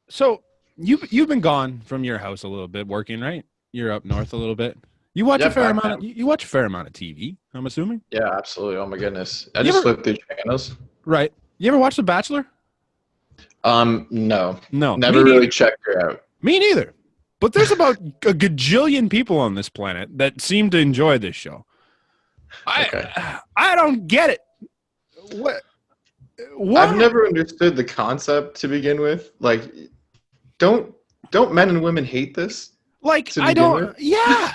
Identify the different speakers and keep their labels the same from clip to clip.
Speaker 1: So you've been gone from your house a little bit, working, right? You're up north a little bit. You watch a
Speaker 2: Yep,
Speaker 1: fair
Speaker 2: back
Speaker 1: amount
Speaker 2: then.
Speaker 1: of you watch a fair amount of TV, I'm assuming.
Speaker 2: Yeah, absolutely. Oh my goodness. I
Speaker 1: You
Speaker 2: just
Speaker 1: ever
Speaker 2: flipped through channels.
Speaker 1: right? You ever watch The Bachelor?
Speaker 2: No.
Speaker 1: No, me
Speaker 2: Never really
Speaker 1: neither.
Speaker 2: checked her out.
Speaker 1: Me neither. But there's about a gajillion people on this planet that seem to enjoy this show.
Speaker 2: Okay.
Speaker 1: I don't get it. What?
Speaker 2: I've
Speaker 1: Why?
Speaker 2: never understood the concept to begin with. Like, don't men and women hate this
Speaker 1: Like
Speaker 2: to
Speaker 1: I
Speaker 2: begin
Speaker 1: don't.
Speaker 2: with?
Speaker 1: Yeah.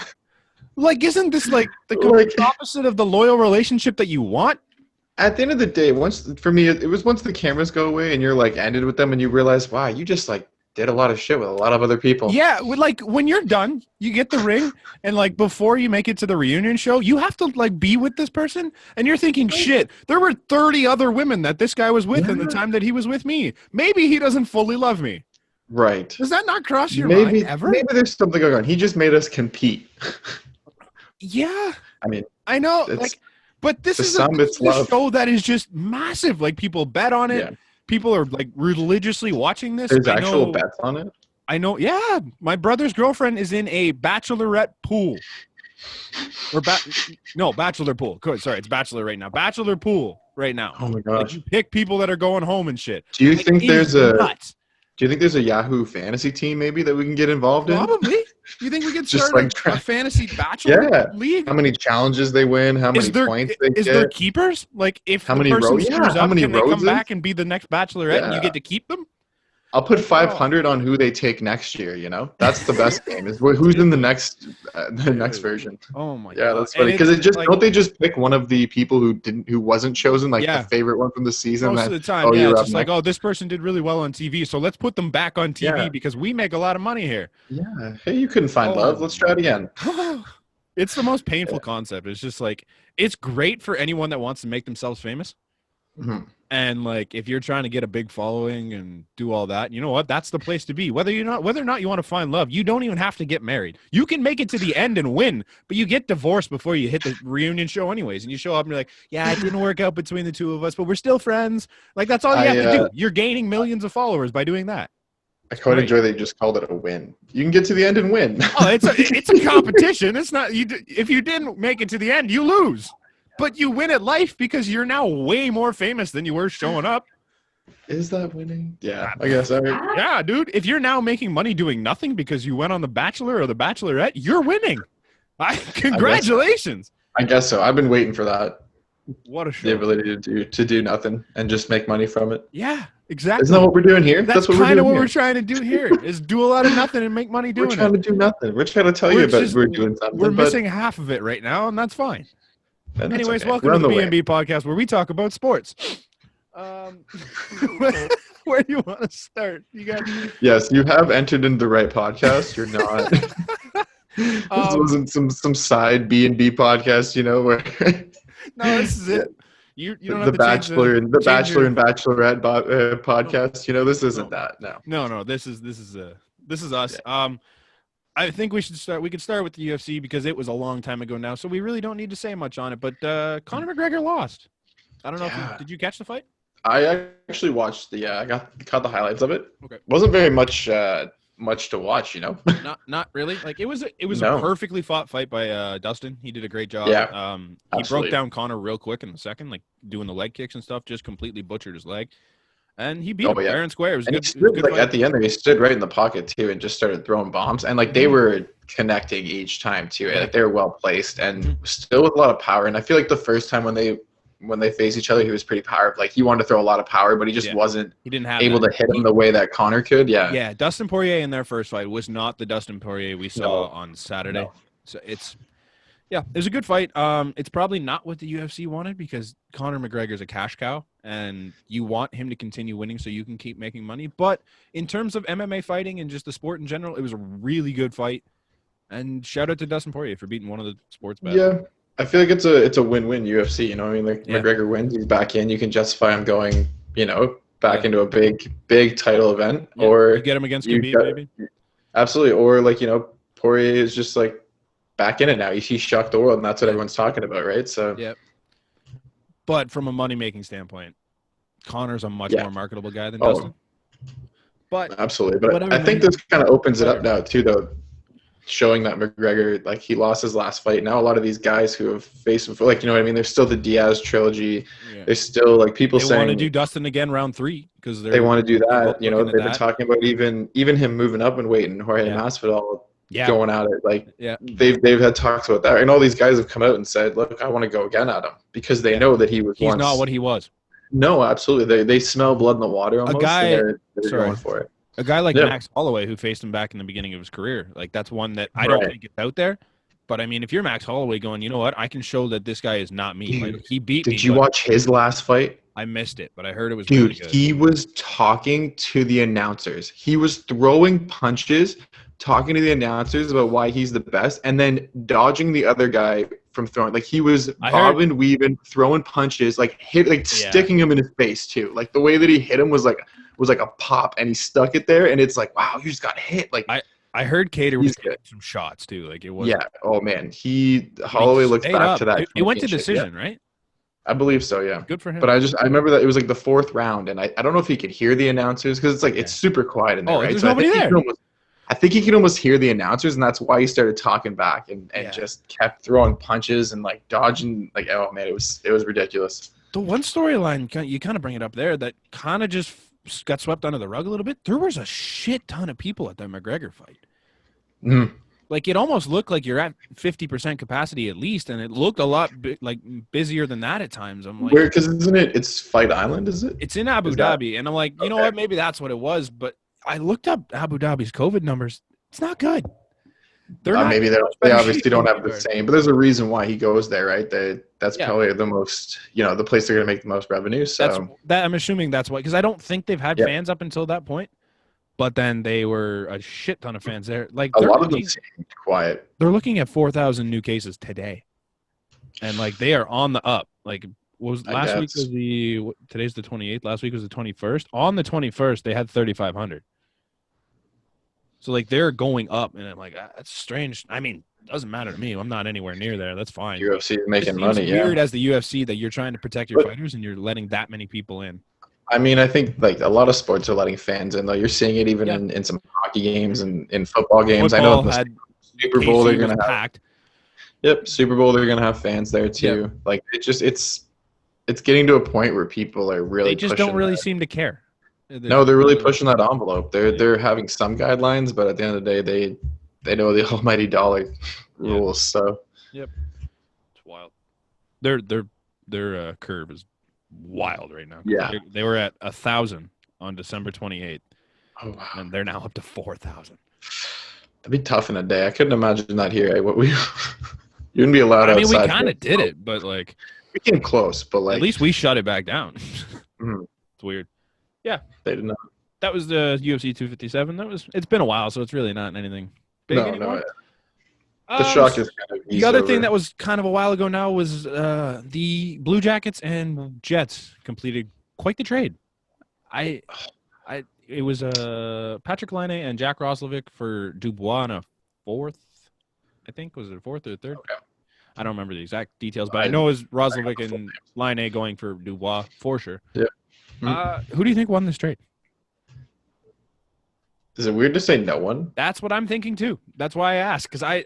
Speaker 1: Like isn't this like the
Speaker 2: Like,
Speaker 1: complete opposite of the loyal relationship that you want?
Speaker 2: at the end of the day, once for me, it was once the cameras go away and you're like ended with them and you realize, wow, you just like did a lot of shit with a lot of other people.
Speaker 1: Yeah, like when you're done, you get the ring, and like before you make it to the reunion show, you have to like be with this person, and you're thinking, shit, there were 30 other women that this guy was with in the time that he was with me. Maybe he doesn't fully love me.
Speaker 2: Right.
Speaker 1: Does that not cross your mind ever?
Speaker 2: Maybe there's something going on. He just made us compete.
Speaker 1: Yeah,
Speaker 2: I mean,
Speaker 1: I know.
Speaker 2: it's
Speaker 1: Like, but this
Speaker 2: to
Speaker 1: is
Speaker 2: some it's
Speaker 1: a
Speaker 2: love.
Speaker 1: show that is just massive. Like people bet on it.
Speaker 2: Yeah.
Speaker 1: People are like religiously watching this.
Speaker 2: There's
Speaker 1: I
Speaker 2: actual
Speaker 1: know.
Speaker 2: bets on it.
Speaker 1: I know. Yeah, my brother's girlfriend is in a bachelorette pool. Or bachelor pool. Good, sorry, it's bachelor right now. Bachelor pool right now.
Speaker 2: Oh my
Speaker 1: Like
Speaker 2: gosh.
Speaker 1: you pick people that are going home and shit.
Speaker 2: Do you
Speaker 1: Like,
Speaker 2: think
Speaker 1: it's
Speaker 2: there's a
Speaker 1: nuts.
Speaker 2: Do you think there's a Yahoo fantasy team maybe that we can get involved in?
Speaker 1: Probably. You think we could
Speaker 2: Just
Speaker 1: start
Speaker 2: like
Speaker 1: a fantasy bachelor
Speaker 2: Yeah.
Speaker 1: league?
Speaker 2: How many challenges they win? How many points they
Speaker 1: is
Speaker 2: get?
Speaker 1: there keepers? Like if
Speaker 2: How
Speaker 1: the
Speaker 2: many
Speaker 1: person
Speaker 2: roads?
Speaker 1: screws
Speaker 2: Yeah, how
Speaker 1: up,
Speaker 2: many
Speaker 1: can they come
Speaker 2: roses?
Speaker 1: back and be the next bachelorette and you
Speaker 2: Yeah.
Speaker 1: get to keep them?
Speaker 2: I'll put 500 on who they take next year. You know, that's the best game. Is who's in the next version.
Speaker 1: Oh my
Speaker 2: Yeah,
Speaker 1: god.
Speaker 2: that's funny
Speaker 1: And
Speaker 2: because
Speaker 1: it's
Speaker 2: it just
Speaker 1: like,
Speaker 2: don't they just pick one of the people who wasn't chosen, like
Speaker 1: Yeah.
Speaker 2: the favorite one from the season?
Speaker 1: most
Speaker 2: That,
Speaker 1: of the time,
Speaker 2: oh,
Speaker 1: yeah,
Speaker 2: you're
Speaker 1: it's
Speaker 2: up
Speaker 1: just like,
Speaker 2: next.
Speaker 1: oh, this person did really well on TV, so let's put them back on TV
Speaker 2: Yeah.
Speaker 1: because we make a lot of money here.
Speaker 2: Yeah. Hey, you couldn't find
Speaker 1: Oh.
Speaker 2: love. Let's try it again.
Speaker 1: It's the most painful concept. It's just like it's great for anyone that wants to make themselves famous.
Speaker 2: Mhm.
Speaker 1: And like if you're trying to get a big following and do all that, you know what? That's the place to be. Whether or not you want to find love, you don't even have to get married. You can make it to the end and win, but you get divorced before you hit the reunion show anyways. And you show up and you're like, yeah, it didn't work out between the two of us, but we're still friends. Like that's all you have to do. You're gaining millions of followers by doing that.
Speaker 2: I quite
Speaker 1: Right.
Speaker 2: enjoy they just called it a win. You can get to the end and win.
Speaker 1: Oh, it's a competition. It's not you. If you didn't make it to the end, you lose. But you win at life because you're now way more famous than you were showing up.
Speaker 2: Is that winning? Yeah, I guess. I mean,
Speaker 1: Yeah, dude. If you're now making money doing nothing because you went on The Bachelor or The Bachelorette, you're winning. Congratulations.
Speaker 2: I guess so. I've been waiting for that.
Speaker 1: What a
Speaker 2: The
Speaker 1: show.
Speaker 2: ability to do nothing and just make money from it.
Speaker 1: Yeah, exactly.
Speaker 2: Isn't that what we're doing here?
Speaker 1: That's
Speaker 2: what we're
Speaker 1: kind of
Speaker 2: doing
Speaker 1: what we're
Speaker 2: here.
Speaker 1: trying to do here is do a lot of nothing and make money
Speaker 2: We're
Speaker 1: doing
Speaker 2: trying
Speaker 1: it.
Speaker 2: to do nothing. We're trying to tell you about we're doing something.
Speaker 1: We're
Speaker 2: but
Speaker 1: missing half of it right now, and that's fine.
Speaker 2: that's
Speaker 1: Anyways,
Speaker 2: okay.
Speaker 1: welcome
Speaker 2: We're
Speaker 1: to
Speaker 2: on
Speaker 1: the
Speaker 2: way.
Speaker 1: BnB Podcast where we talk about sports. Where do you want to start? You got
Speaker 2: Yes, you have entered into the right podcast. You're not. This wasn't some side B&B podcast, you know, where
Speaker 1: no, this is it. You don't
Speaker 2: the
Speaker 1: have to
Speaker 2: Bachelor and the
Speaker 1: change
Speaker 2: Bachelor
Speaker 1: your-
Speaker 2: and Bachelorette podcast. You know, this isn't that. No.
Speaker 1: No. This is us.
Speaker 2: Yeah.
Speaker 1: I think we should start. We could start with the UFC because it was a long time ago now, so we really don't need to say much on it. But Conor McGregor lost. I don't know
Speaker 2: Yeah.
Speaker 1: did you catch the fight?
Speaker 2: I actually watched I caught the highlights of it.
Speaker 1: Okay.
Speaker 2: Wasn't very much to watch, you know.
Speaker 1: Not really. Like it was a
Speaker 2: No.
Speaker 1: perfectly fought fight by Dustin. He did a great job.
Speaker 2: Yeah,
Speaker 1: He
Speaker 2: absolutely.
Speaker 1: broke down Conor real quick in the second, like doing the leg kicks and stuff, just completely butchered his leg. And he beat him
Speaker 2: yeah.
Speaker 1: fair and square. It was
Speaker 2: And
Speaker 1: good.
Speaker 2: he
Speaker 1: It was a
Speaker 2: stood,
Speaker 1: good
Speaker 2: like
Speaker 1: fight.
Speaker 2: at the end there, he stood right in the pocket too and just started throwing bombs. And like they were connecting each time too. Like they were well placed and still with a lot of power. And I feel like the first time when they faced each other, he was pretty powerful. Like he wanted to throw a lot of power, but he just wasn't
Speaker 1: He didn't have
Speaker 2: able
Speaker 1: that.
Speaker 2: to hit him the way that Conor could. Yeah.
Speaker 1: Yeah, Dustin Poirier in their first fight was not the Dustin Poirier we saw on Saturday.
Speaker 2: No.
Speaker 1: So it was a good fight. It's probably not what the UFC wanted because Conor McGregor's a cash cow and you want him to continue winning so you can keep making money. But in terms of MMA fighting and just the sport in general, it was a really good fight. And shout out to Dustin Poirier for beating one of the sports best.
Speaker 2: Yeah. I feel like it's a win-win UFC, you know what I mean? Like McGregor wins, he's back in, you can justify him going, you know, back into a big title event.
Speaker 1: Yeah,
Speaker 2: Or
Speaker 1: you get him against
Speaker 2: you
Speaker 1: Khabib,
Speaker 2: got-
Speaker 1: maybe.
Speaker 2: Absolutely. Or like, you know, Poirier is just like back in it now. He shocked the world and that's what everyone's talking about, right? So
Speaker 1: Yeah. But from a money-making standpoint, Conor's a much more marketable guy than
Speaker 2: Oh.
Speaker 1: Dustin. But
Speaker 2: absolutely. But
Speaker 1: whatever,
Speaker 2: I think
Speaker 1: man.
Speaker 2: this kind of opens it up now too, though, showing that McGregor, like, he lost his last fight. Now a lot of these guys who have faced him, like, you know what I mean? There's still the Diaz trilogy.
Speaker 1: Yeah.
Speaker 2: There's still, like, people
Speaker 1: They
Speaker 2: saying
Speaker 1: want to do Dustin again round 3 because
Speaker 2: they want to do that. You know,
Speaker 1: looking at
Speaker 2: they've been
Speaker 1: that.
Speaker 2: talking about even him moving up and weight and Jorge
Speaker 1: Yeah.
Speaker 2: Masvidal
Speaker 1: Yeah.
Speaker 2: going at it. Like,
Speaker 1: Yeah.
Speaker 2: they've had talks about that, and all these guys have come out and said, "Look, I want to go again at him," because they know that he was
Speaker 1: He's
Speaker 2: once
Speaker 1: not what he was.
Speaker 2: No, absolutely. They smell blood in the water almost.
Speaker 1: guy-
Speaker 2: and they're going for it.
Speaker 1: A guy like
Speaker 2: Yeah.
Speaker 1: Max Holloway, who faced him back in the beginning of his career, like, that's one that I don't
Speaker 2: Right.
Speaker 1: think is out there. But I mean, if you're Max Holloway going, you know what, I can show that this guy is not me.
Speaker 2: Dude,
Speaker 1: Like, he beat me.
Speaker 2: Did you
Speaker 1: but
Speaker 2: watch his last fight?
Speaker 1: I missed it, but I heard it was really
Speaker 2: Dude,
Speaker 1: good.
Speaker 2: he was talking to the announcers. He was throwing punches, talking to the announcers about why he's the best, and then dodging the other guy from throwing. Like, he was bobbing, weaving, throwing punches, like sticking him in his face too. Like, the way that he hit him was like a pop, and he stuck it there, and it's like, wow, you just got hit. Like,
Speaker 1: I heard Cater was
Speaker 2: he's
Speaker 1: getting
Speaker 2: good.
Speaker 1: some shots too. Like, it was.
Speaker 2: Yeah. Oh man, Holloway looks
Speaker 1: stayed
Speaker 2: back
Speaker 1: up.
Speaker 2: to that.
Speaker 1: It went to
Speaker 2: championship,
Speaker 1: decision,
Speaker 2: yeah.
Speaker 1: right?
Speaker 2: I believe so, yeah.
Speaker 1: Good for him.
Speaker 2: But I remember that it was like the 4th round, and I don't know if he could hear the announcers, because it's like it's super quiet in there,
Speaker 1: Oh,
Speaker 2: right?
Speaker 1: there's
Speaker 2: So
Speaker 1: nobody there.
Speaker 2: I think he could almost hear the announcers, and that's why he started talking back and just kept throwing punches and like dodging. Like, oh man, it was ridiculous.
Speaker 1: The one storyline, you kind of bring it up there, that kind of just got swept under the rug a little bit. There was a shit ton of people at that McGregor fight.
Speaker 2: Mm.
Speaker 1: Like, it almost looked like you're at 50% capacity at least, and it looked a lot like busier than that at times. I'm like,
Speaker 2: Because isn't it? It's Fight Island, is it?
Speaker 1: It's in Abu Dhabi, and I'm like, you know what? Maybe that's what it was. But I looked up Abu Dhabi's COVID numbers. It's not good. They're not.
Speaker 2: Maybe they obviously don't have the same, but there's a reason why he goes there, right? That's probably the most, the place they're going to make the most revenue. So
Speaker 1: I'm assuming that's why, because I don't think they've had fans up until that point. But then they were a shit ton of fans there. Like,
Speaker 2: a lot of them seemed quiet.
Speaker 1: They're looking at 4,000 new cases today, and like, they are on the up. Like, last week was today's the 28th. Last week was the 21st. On the 21st, they had 3,500. So like, they're going up, and I'm like, that's strange. I mean, it doesn't matter to me. I'm not anywhere near there. That's fine.
Speaker 2: UFC is making
Speaker 1: It
Speaker 2: money.
Speaker 1: seems weird as the UFC that you're trying to protect your fighters and you're letting that many people in.
Speaker 2: I mean, I think like a lot of sports are letting fans in, though. You're seeing it even in some hockey games and in football games. I know the Super Bowl they're going to have.
Speaker 1: Packed.
Speaker 2: Yep, Super Bowl they're going to have fans there too. Yep. Like, it's getting to a point where people are really.
Speaker 1: They just don't really seem to care.
Speaker 2: No, they're really pushing that envelope. They're having some guidelines, but at the end of the day, they know the almighty dollar rules. So.
Speaker 1: Yep. It's wild. Their curve is wild right now.
Speaker 2: Yeah.
Speaker 1: They were at 1,000 on December 28th.
Speaker 2: Oh, wow.
Speaker 1: And they're now up to 4,000.
Speaker 2: That'd be tough in a day. I couldn't imagine that here. You wouldn't be allowed outside.
Speaker 1: I mean, we kind of did it, but like,
Speaker 2: we came close, but like,
Speaker 1: at least we shut it back down.
Speaker 2: Mm-hmm.
Speaker 1: It's weird. Yeah.
Speaker 2: They did not.
Speaker 1: That was the UFC 257. It's been a while, so it's really not anything big anymore.
Speaker 2: No. The shock is kind of
Speaker 1: the other thing that was kind of a while ago now was the Blue Jackets and Jets completed quite the trade. It was Patrick Laine and Jack Roslovic for Dubois on a 4th. I think was it a 4th or a 3rd?
Speaker 2: Okay.
Speaker 1: I don't remember the exact details, but I know it was Roslovic and Laine going for Dubois for sure.
Speaker 2: Yeah.
Speaker 1: Who do you think won this trade?
Speaker 2: Is it weird to say no one?
Speaker 1: That's what I'm thinking too. That's why I asked, because I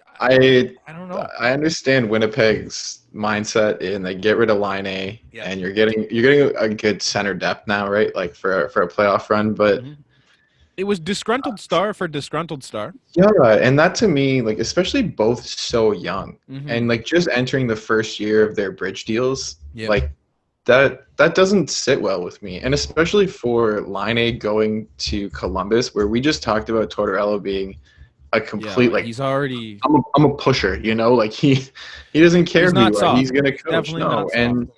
Speaker 1: don't know.
Speaker 2: I understand Winnipeg's mindset in they get rid of Line A, and you're getting a good center depth now, right? Like for a playoff run, but
Speaker 1: it was disgruntled star for disgruntled star.
Speaker 2: Yeah, and that to me, like, especially both so young, and like just entering the first year of their bridge deals, like. That doesn't sit well with me, and especially for Line A going to Columbus, where we just talked about Tortorella being a complete like
Speaker 1: he's already.
Speaker 2: I'm a pusher, like he doesn't care who you are. He's gonna coach.
Speaker 1: Definitely
Speaker 2: And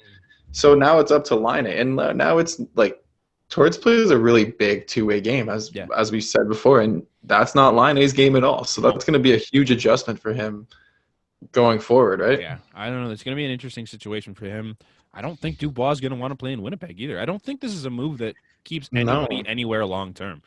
Speaker 2: so now it's up to Line A, and now it's like Torts plays a really big two-way game, as we said before, and that's not Line A's game at all. So that's gonna be a huge adjustment for him going forward, right?
Speaker 1: Yeah, I don't know. It's gonna be an interesting situation for him. I don't think Dubois is going to want to play in Winnipeg either. I don't think this is a move that keeps anybody anywhere long term.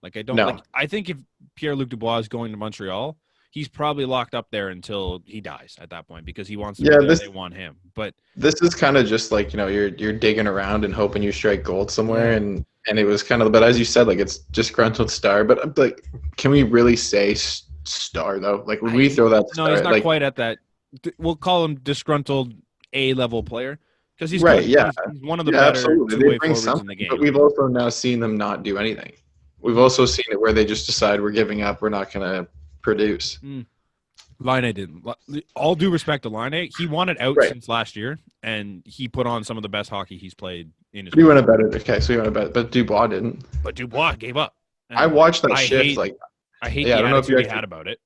Speaker 1: Like, I don't. Like, I think if Pierre-Luc Dubois is going to Montreal, he's probably locked up there until he dies at that point, because he wants to. Yeah, they want him. But
Speaker 2: this is kind of just like you're digging around and hoping you strike gold somewhere, and And it was kind of, but as you said, like it's disgruntled star. But like, can we really say star though? Like when we throw that
Speaker 1: No,
Speaker 2: star,
Speaker 1: he's not
Speaker 2: like,
Speaker 1: quite at that. We'll call him disgruntled A-level player because he's
Speaker 2: right,
Speaker 1: good.
Speaker 2: yeah,
Speaker 1: He's one of the
Speaker 2: yeah,
Speaker 1: better
Speaker 2: absolutely. They
Speaker 1: two-way
Speaker 2: bring
Speaker 1: forwards in the
Speaker 2: something,
Speaker 1: game.
Speaker 2: but we've also now seen them not do anything. We've also seen it where they just decide we're giving up. We're not going to produce.
Speaker 1: Line didn't. All due respect to Line, he wanted out since last year, and he put on some of the best hockey he's played in his
Speaker 2: career. He went a better. Okay, so he went a better, but Dubois didn't.
Speaker 1: But Dubois gave up.
Speaker 2: I watched that shift.
Speaker 1: I hate the attitude he had about it.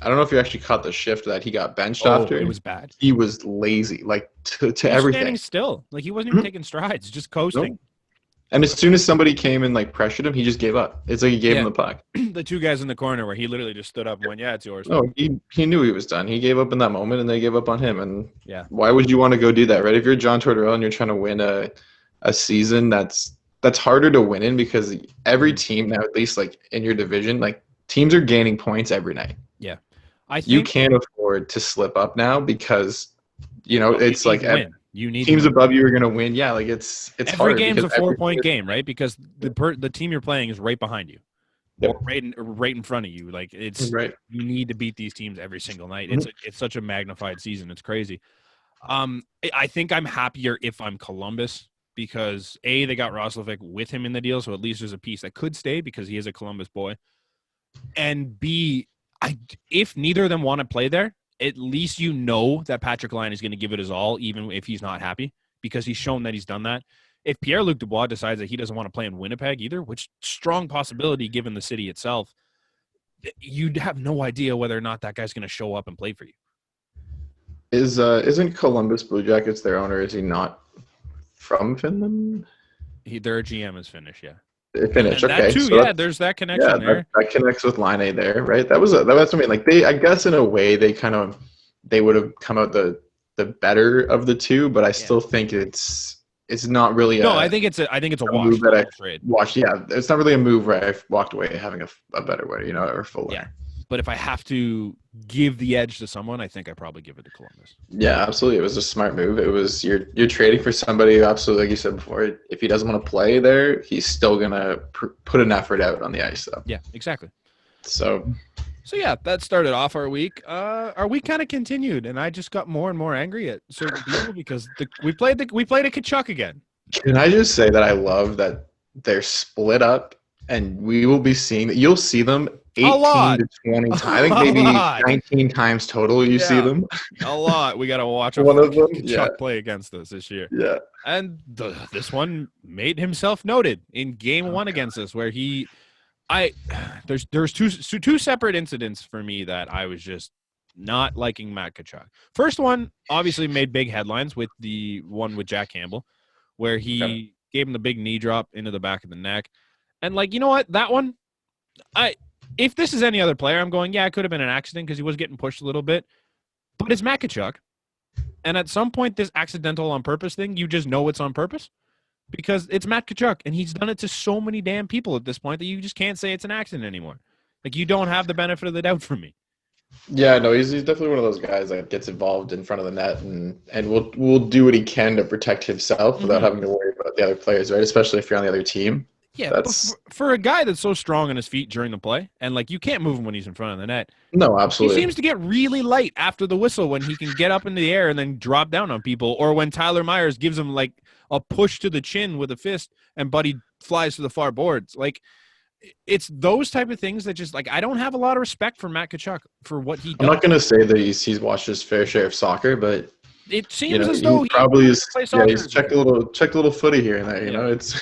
Speaker 2: I don't know if you actually caught the shift that he got benched after.
Speaker 1: It was bad.
Speaker 2: He was lazy, like to everything.
Speaker 1: Standing still, like he wasn't even taking strides, just coasting.
Speaker 2: Nope. And as soon as somebody came and like pressured him, he just gave up. It's like he gave him the puck.
Speaker 1: The two guys in the corner where he literally just stood up and went, "Yeah, it's yours."
Speaker 2: No, he knew he was done. He gave up in that moment, and they gave up on him. And
Speaker 1: why
Speaker 2: would you want to go do that, right? If you're John Tortorella and you're trying to win a season that's harder to win in because every team now, at least like in your division, like teams are gaining points every night.
Speaker 1: Yeah.
Speaker 2: You can't afford to slip up now because it's like teams above you are going to win. Yeah, like it's
Speaker 1: every
Speaker 2: hard.
Speaker 1: Game's a 4-point game, right? Because the team you're playing is right behind you, or right in front of you. Like it's
Speaker 2: right.
Speaker 1: You need to beat these teams every single night. It's such a magnified season. It's crazy. I think I'm happier if I'm Columbus because A, they got Roslovic with him in the deal, so at least there's a piece that could stay because he is a Columbus boy, and B, if neither of them want to play there, at least that Patrick Laine is going to give it his all, even if he's not happy, because he's shown that he's done that. If Pierre-Luc Dubois decides that he doesn't want to play in Winnipeg either, which strong possibility given the city itself, you'd have no idea whether or not that guy's going to show up and play for you.
Speaker 2: Isn't Columbus Blue Jackets their owner? Is he not from Finland?
Speaker 1: Their GM is Finnish, yeah.
Speaker 2: Finnish,
Speaker 1: and
Speaker 2: okay.
Speaker 1: That too, so there's that connection there.
Speaker 2: That connects with Laine there, right? That's what I mean. Like I guess in a way they would have come out the better of the two, but I still think it's not really.
Speaker 1: I think it's a wash.
Speaker 2: Move that I watched. Yeah, it's not really a move where I walked away having a better way, or full.
Speaker 1: Yeah, but if I have to give the edge to someone, I think I probably give it to Columbus.
Speaker 2: Yeah, absolutely. It was a smart move. It was you're trading for somebody who absolutely, like you said before, if he doesn't want to play there, he's still gonna put an effort out on the ice, though.
Speaker 1: Yeah, exactly.
Speaker 2: So
Speaker 1: yeah, that started off our week. Our week kind of continued, and I just got more and more angry at certain people because we played a Tkachuk again.
Speaker 2: Can I just say that I love that they're split up, and we will be seeing that. You'll see them 18 to 20 times. I think maybe 19 times total. You see them
Speaker 1: a lot. We got to watch
Speaker 2: one of them.
Speaker 1: Tkachuk play against us this year.
Speaker 2: Yeah,
Speaker 1: and this one made himself noted in game one against us, where there's two separate incidents for me that I was just not liking Matt Tkachuk. First one obviously made big headlines with the one with Jack Campbell, where he gave him the big knee drop into the back of the neck. And you know what? That one, if this is any other player, I'm going, it could have been an accident because he was getting pushed a little bit. But it's Matt Tkachuk. And at some point, this accidental on purpose thing, you just know it's on purpose. Because it's Matt Tkachuk, and he's done it to so many damn people at this point that you just can't say it's an accident anymore. You don't have the benefit of the doubt from me.
Speaker 2: Yeah, no, he's definitely one of those guys that gets involved in front of the net and will do what he can to protect himself without having to worry about the other players, right? Especially if you're on the other team.
Speaker 1: Yeah, that's for a guy that's so strong on his feet during the play, and you can't move him when he's in front of the net.
Speaker 2: No, absolutely.
Speaker 1: He seems to get really light after the whistle when he can get up in the air and then drop down on people, or when Tyler Myers gives him a push to the chin with a fist and Buddy flies to the far boards. It's those type of things that just I don't have a lot of respect for Matt Tkachuk for what he does.
Speaker 2: I'm not going to say that he's watched his fair share of soccer, but
Speaker 1: it seems as though
Speaker 2: he probably is. Yeah, he's checked a little footy here and there. It's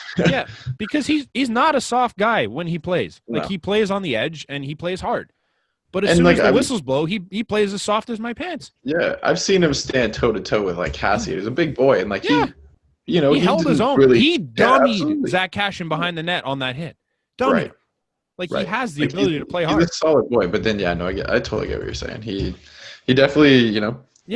Speaker 1: because he's not a soft guy when he plays. He plays on the edge and he plays hard. But as soon as the whistles blow, he plays as soft as my pants.
Speaker 2: Yeah, I've seen him stand toe to toe with Cassie. He's a big boy, and he
Speaker 1: held his own.
Speaker 2: Really,
Speaker 1: he dummied Zach Cashin behind the net on that hit. Dummied. He has the ability to play hard.
Speaker 2: He's a solid boy, but then I totally get what you're saying. He definitely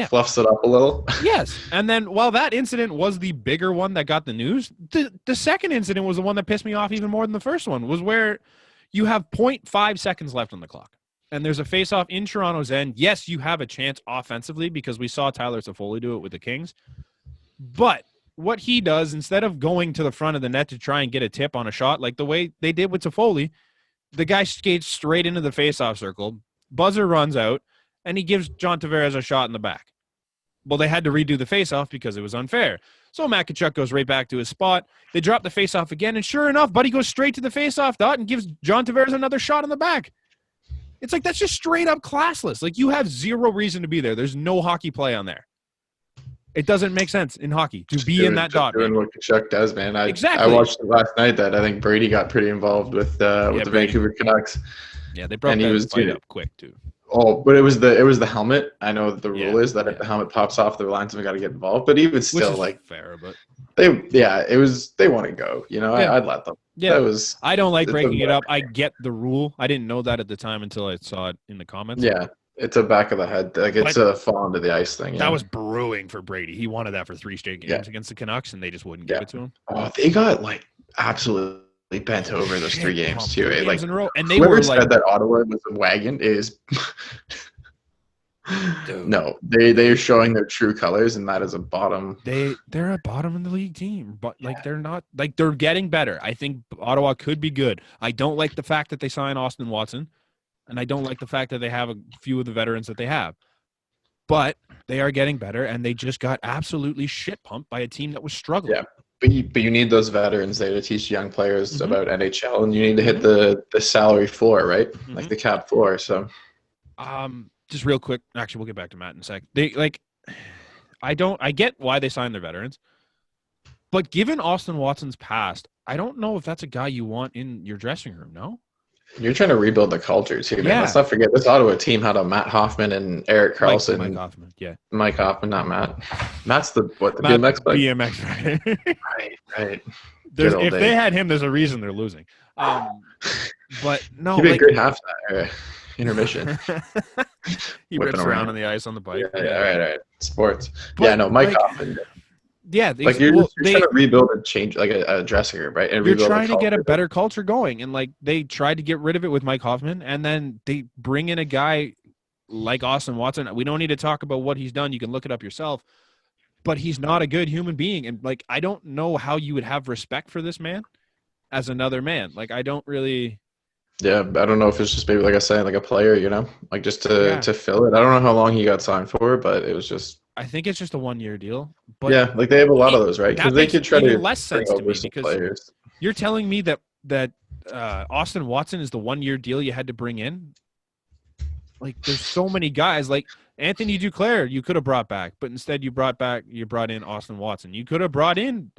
Speaker 2: fluffs it up a little.
Speaker 1: Yes, and then while that incident was the bigger one that got the news, the second incident was the one that pissed me off even more than the first one. Was where you have 0.5 seconds left on the clock, and there's a face-off in Toronto's end. Yes, you have a chance offensively because we saw Tyler Toffoli do it with the Kings, but what he does, instead of going to the front of the net to try and get a tip on a shot, like the way they did with Toffoli, the guy skates straight into the faceoff circle, buzzer runs out, and he gives John Tavares a shot in the back. Well, they had to redo the faceoff because it was unfair. So Matt Tkachuk goes right back to his spot. They drop the faceoff again, and sure enough, Buddy goes straight to the faceoff dot and gives John Tavares another shot in the back. It's like, that's just straight up classless. Like, you have zero reason to be there. There's no hockey play on there. It doesn't make sense in hockey to be in that dot.
Speaker 2: Doing what Tkachuk does, man.
Speaker 1: Exactly.
Speaker 2: I watched it last night that I think Brady got pretty involved with the
Speaker 1: Brady.
Speaker 2: Vancouver Canucks.
Speaker 1: Yeah, they broke that fight up quick too.
Speaker 2: Oh, but it was the helmet. I know the rule is that if the helmet pops off, the linesman got to get involved. But even still, like,
Speaker 1: fair, but
Speaker 2: they want to go. You know, I'd let them.
Speaker 1: Yeah, I don't like breaking it up. I get the rule. I didn't know that at the time until I saw it in the comments.
Speaker 2: Yeah, it's a back of the head. Like, it's a fall into the ice thing.
Speaker 1: That was brewing for Brady. He wanted that for 3 straight games against the Canucks, and they just wouldn't give it to him.
Speaker 2: Oh, they got like absolutely bent over those 3 games too.
Speaker 1: Games in a row. And they
Speaker 2: whoever
Speaker 1: were
Speaker 2: said
Speaker 1: like
Speaker 2: that Ottawa was a wagon is no. They are showing their true colors, and that is a bottom.
Speaker 1: They're a bottom of the league team, but like they're not, like, they're getting better. I think Ottawa could be good. I don't like the fact that they signed Austin Watson, and I don't like the fact that they have a few of the veterans that they have. But they are getting better, and they just got absolutely shit pumped by a team that was struggling.
Speaker 2: Yeah. But you need those veterans there to teach young players about NHL, and you need to hit the salary floor, right? Like the cap floor. So,
Speaker 1: just real quick. Actually, we'll get back to Matt in a sec. I get why they signed their veterans, but given Austin Watson's past, I don't know if that's a guy you want in your dressing room. No.
Speaker 2: You're trying to rebuild the culture too, man. Yeah. Let's not forget this Ottawa team had a Matt Hoffman and Eric Carlson.
Speaker 1: Mike Hoffman, yeah.
Speaker 2: Mike Hoffman, not Matt. Matt's the BMX player?
Speaker 1: BMX,
Speaker 2: right.
Speaker 1: If they had him, there's a reason they're losing. But no,
Speaker 2: he'd be a great half intermission.
Speaker 1: He rips around on the ice on the bike.
Speaker 2: Yeah. All right. Sports. But, Mike Hoffman.
Speaker 1: Yeah,
Speaker 2: like you're trying to rebuild and change like a dressing room, right? And
Speaker 1: you're trying to get a better culture going, and like they tried to get rid of it with Mike Hoffman, and then they bring in a guy like Austin Watson. We don't need to talk about what he's done. You can look it up yourself, but he's not a good human being, and like I don't know how you would have respect for this man as another man. Like I don't really.
Speaker 2: Yeah, I don't know if it's just maybe like I said, like a player, you know, like just to fill it. I don't know how long he got signed for, but it was just.
Speaker 1: I think it's just a 1-year deal. But
Speaker 2: yeah, like they have a lot of those, right? Because they could try to
Speaker 1: less sense to me because players. You're telling me that Austin Watson is the 1-year deal you had to bring in. Like there's so many guys like Anthony Duclair you could have brought back, but instead you brought in Austin Watson. You could have brought in.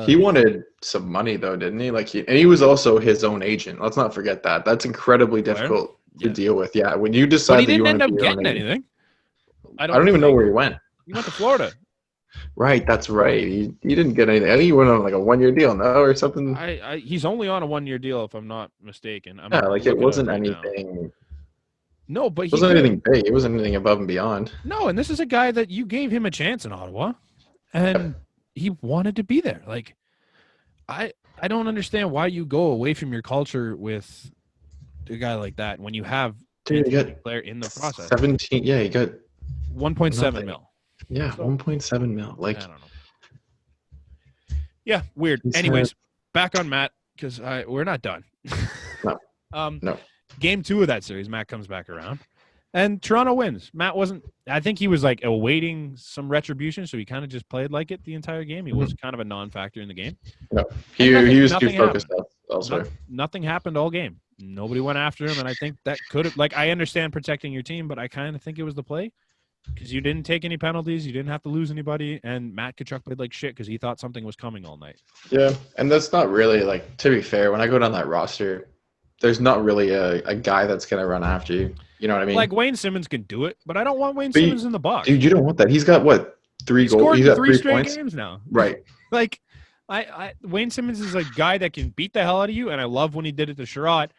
Speaker 2: He wanted some money though, didn't he? Like he was also his own agent. Let's not forget that. That's incredibly difficult to deal with. Yeah, when you decide,
Speaker 1: but he didn't end up getting anything.
Speaker 2: I don't even know where he went.
Speaker 1: He went to Florida.
Speaker 2: Right, that's right. He didn't get anything. I think he went on like a 1-year deal, no, or something.
Speaker 1: He's only on a 1-year deal, if I'm not mistaken.
Speaker 2: It wasn't anything.
Speaker 1: No, but
Speaker 2: it wasn't anything big. It wasn't anything above and beyond.
Speaker 1: No, and this is a guy that you gave him a chance in Ottawa, and he wanted to be there. Like, I don't understand why you go away from your culture with a guy like that when you have
Speaker 2: a
Speaker 1: player in the process.
Speaker 2: 17, yeah, you got
Speaker 1: 1.7 mil.
Speaker 2: Yeah, 1.7 mil. Like,
Speaker 1: I don't know. Yeah, weird. Anyways, back on Matt because we're not done.
Speaker 2: No. No.
Speaker 1: Game 2 of that series, Matt comes back around, and Toronto wins. Matt wasn't. I think he was like awaiting some retribution, so he kind of just played like it the entire game. He was kind of a non-factor in the game.
Speaker 2: No, he was too focused elsewhere.
Speaker 1: Nothing happened all game. Nobody went after him, and I think that could have. Like, I understand protecting your team, but I kind of think it was the play. Because you didn't take any penalties, you didn't have to lose anybody, and Matt Tkachuk played like shit because he thought something was coming all night.
Speaker 2: Yeah, and that's not really, like, to be fair, when I go down that roster, there's not really a guy that's going to run after you. You know what I mean?
Speaker 1: Like, Wayne Simmons can do it, but I don't want Wayne Simmons in the box.
Speaker 2: Dude, you don't want that. He's got, what, 3 goals? He's got 3
Speaker 1: straight
Speaker 2: points?
Speaker 1: Games now.
Speaker 2: Right.
Speaker 1: Like, Wayne Simmons is a guy that can beat the hell out of you, and I love when he did it to Sherrod,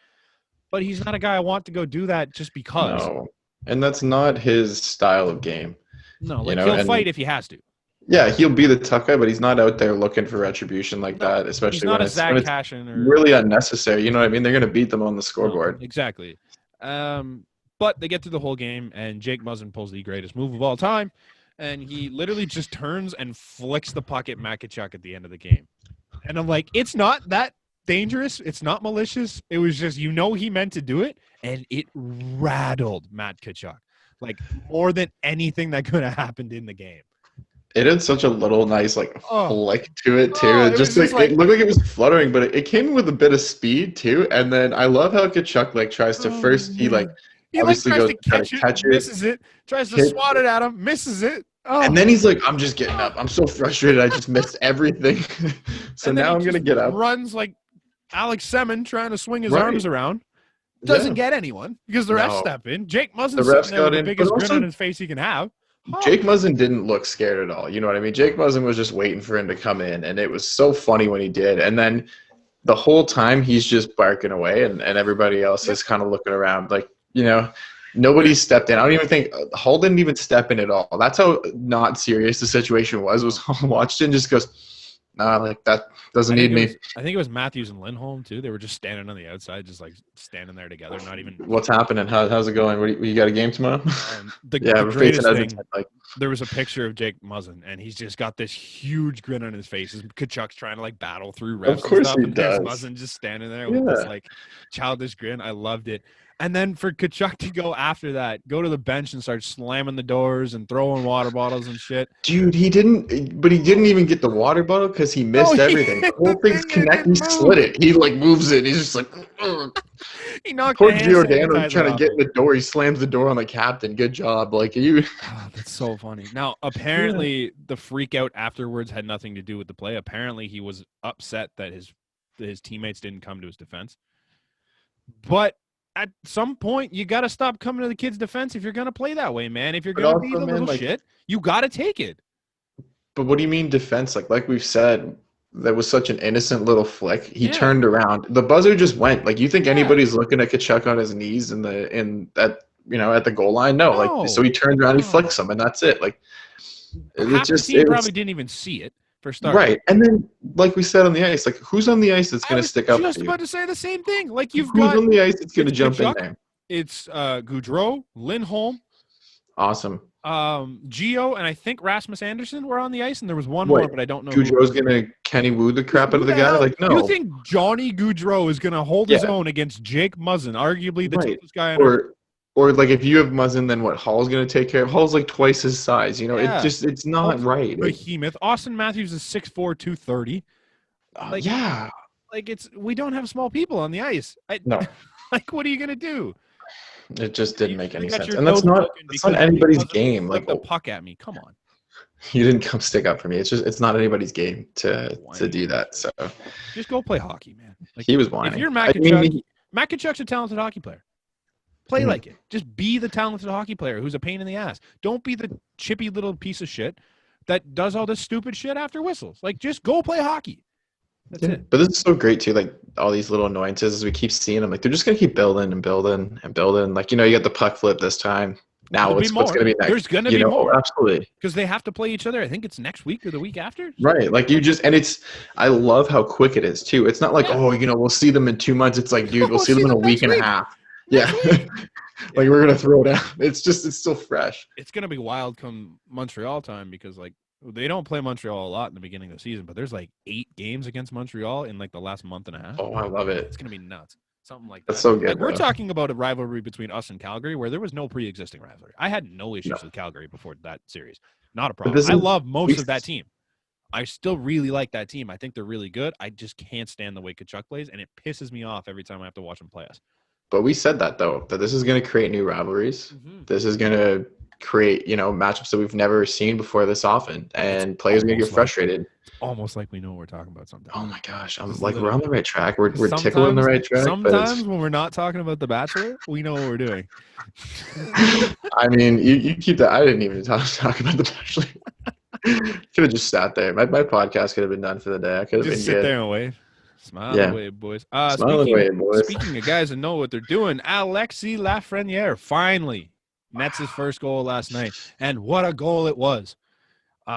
Speaker 1: but he's not a guy I want to go do that just because.
Speaker 2: No, and that's not his style of game.
Speaker 1: No, like he'll fight if he has to.
Speaker 2: Yeah, he'll be the tough guy, but he's not out there looking for retribution like that, especially when it's really unnecessary. You know what I mean? They're going to beat them on the scoreboard.
Speaker 1: No, exactly. But they get through the whole game, and Jake Muzzin pulls the greatest move of all time. and he literally just turns and flicks the puck at Matt Tkachuk at the end of the game. And I'm like, it's not that dangerous. It's not malicious. It was just, he meant to do it, and it rattled Matt Tkachuk like more than anything that could have happened in the game.
Speaker 2: It had such a little nice flick to it too.
Speaker 1: Oh,
Speaker 2: it just it looked like it was fluttering, but it came with a bit of speed too. And then I love how Tkachuk tries to first he obviously
Speaker 1: tries
Speaker 2: goes
Speaker 1: to catch it, misses it, tries to swat it at him, misses it. Oh.
Speaker 2: And then he's like, I'm just getting up. I'm so frustrated. I just missed everything. So now I'm gonna get up.
Speaker 1: Runs like Alex Semin trying to swing his arms around. Doesn't get anyone because the refs step in. Jake Muzzin's sitting there with the biggest grin on his face he can have.
Speaker 2: Jake Muzzin didn't look scared at all. You know what I mean? Jake Muzzin was just waiting for him to come in, and it was so funny when he did. And then the whole time he's just barking away, and everybody else is kind of looking around like, nobody stepped in. I don't even think Hull didn't even step in at all. That's how not serious the situation was Hull watched it and just goes, nah, like that doesn't need me.
Speaker 1: I think it was Matthews and Lindholm too. They were just standing on the outside, just like standing there together, not even.
Speaker 2: What's happening? How's it going? You got a game tomorrow?
Speaker 1: The greatest thing, there was a picture of Jake Muzzin, and he's just got this huge grin on his face. Tkachuk's trying to like battle through refs.
Speaker 2: Of course
Speaker 1: and stuff,
Speaker 2: he
Speaker 1: and
Speaker 2: does.
Speaker 1: Muzzin just standing there with this like childish grin. I loved it. And then for Tkachuk to go after that, go to the bench and start slamming the doors and throwing water bottles and shit.
Speaker 2: Dude, he didn't even get the water bottle because he missed everything. The whole thing's connected. He slid it. He moves it. He's just like,
Speaker 1: he knocked
Speaker 2: poor Giordano trying to get in the door. He slams the door on the captain. Good job.
Speaker 1: That's so funny. Now, apparently the freak out afterwards had nothing to do with the play. Apparently he was upset that his teammates didn't come to his defense. But at some point, you got to stop coming to the kid's defense if you're going to play that way, man. If you're going to be the little shit, you got to take it.
Speaker 2: But what do you mean defense? Like we've said, that was such an innocent little flick. He turned around. The buzzer just went. Like, you think anybody's looking at Tkachuk on his knees at the goal line? No. So he turned around, he flicks him, and that's it. Like,
Speaker 1: the team probably didn't even see it. For starters.
Speaker 2: Right, and then like we said on the ice, like who's on the ice that's going to stick up?
Speaker 1: I was just about to say the same thing. Like who's
Speaker 2: on the ice that's going to jump
Speaker 1: Tkachuk,
Speaker 2: in there?
Speaker 1: It's Gaudreau, Lindholm,
Speaker 2: awesome,
Speaker 1: Gio, and I think Rasmus Anderson were on the ice, and there was one more, but I don't know.
Speaker 2: Gaudreau's going to Kenny Woo the crap out of the guy. Like, no,
Speaker 1: you think Johnny Gaudreau is going to hold his own against Jake Muzzin, arguably the toughest guy on
Speaker 2: Or like if you have Muzzin, then what? Hall's going to take care of. Hall's like twice his size. It's not
Speaker 1: Hall's
Speaker 2: right.
Speaker 1: Behemoth. Austin Matthews is 6'4", 230. We don't have small people on the ice.
Speaker 2: No.
Speaker 1: Like, what are you going to do?
Speaker 2: It just didn't make any sense. And that's not anybody's game. Like
Speaker 1: the puck at me. Come on.
Speaker 2: You didn't come stick up for me. It's not anybody's game to do that. So
Speaker 1: just go play hockey, man. Like,
Speaker 2: he was whining.
Speaker 1: If you're Matt Tkachuk, Matt Tkachuk's a talented hockey player. Play like it. Just be the talented hockey player who's a pain in the ass. Don't be the chippy little piece of shit that does all this stupid shit after whistles. Like, just go play hockey. That's it.
Speaker 2: But this is so great too. Like all these little annoyances as we keep seeing them. Like they're just gonna keep building and building and building. Like you get the puck flip this time. Now what's going to be next?
Speaker 1: There's going to be more.
Speaker 2: Absolutely.
Speaker 1: Because they have to play each other. I think it's next week or the week after.
Speaker 2: Right. Like I love how quick it is too. It's not like, we'll see them in 2 months. It's like, dude, we'll see them in a week and a half. Yeah. Like we're going to throw down. It's still fresh.
Speaker 1: It's going to be wild come Montreal time because like they don't play Montreal a lot in the beginning of the season, but there's like 8 games against Montreal in like the last month and a half.
Speaker 2: Oh, I love it.
Speaker 1: It's going to be nuts. Something like
Speaker 2: That's so good.
Speaker 1: Like, we're talking about a rivalry between us and Calgary where there was no pre-existing rivalry. I had no issues with Calgary before that series. Not a problem. I love most of that team. I still really like that team. I think they're really good. I just can't stand the way Tkachuk plays, and it pisses me off every time I have to watch him play us.
Speaker 2: But we said that, though, that this is going to create new rivalries. Mm-hmm. This is going to create, matchups that we've never seen before this often, and players are going to get frustrated.
Speaker 1: It's almost like we know what we're talking about sometimes.
Speaker 2: Oh, my gosh. We're on the right track. We're tickling the right track.
Speaker 1: Sometimes when we're not talking about The Bachelor, we know what we're doing.
Speaker 2: I mean, you keep that. I didn't even talk about The Bachelor. Could have just sat there. My podcast could have been done for the day. I could have
Speaker 1: just
Speaker 2: been
Speaker 1: sit there and wait. Smile away, boys. Speaking of guys that know what they're doing, Alexis Lafreniere finally nets his first goal last night. And what a goal it was.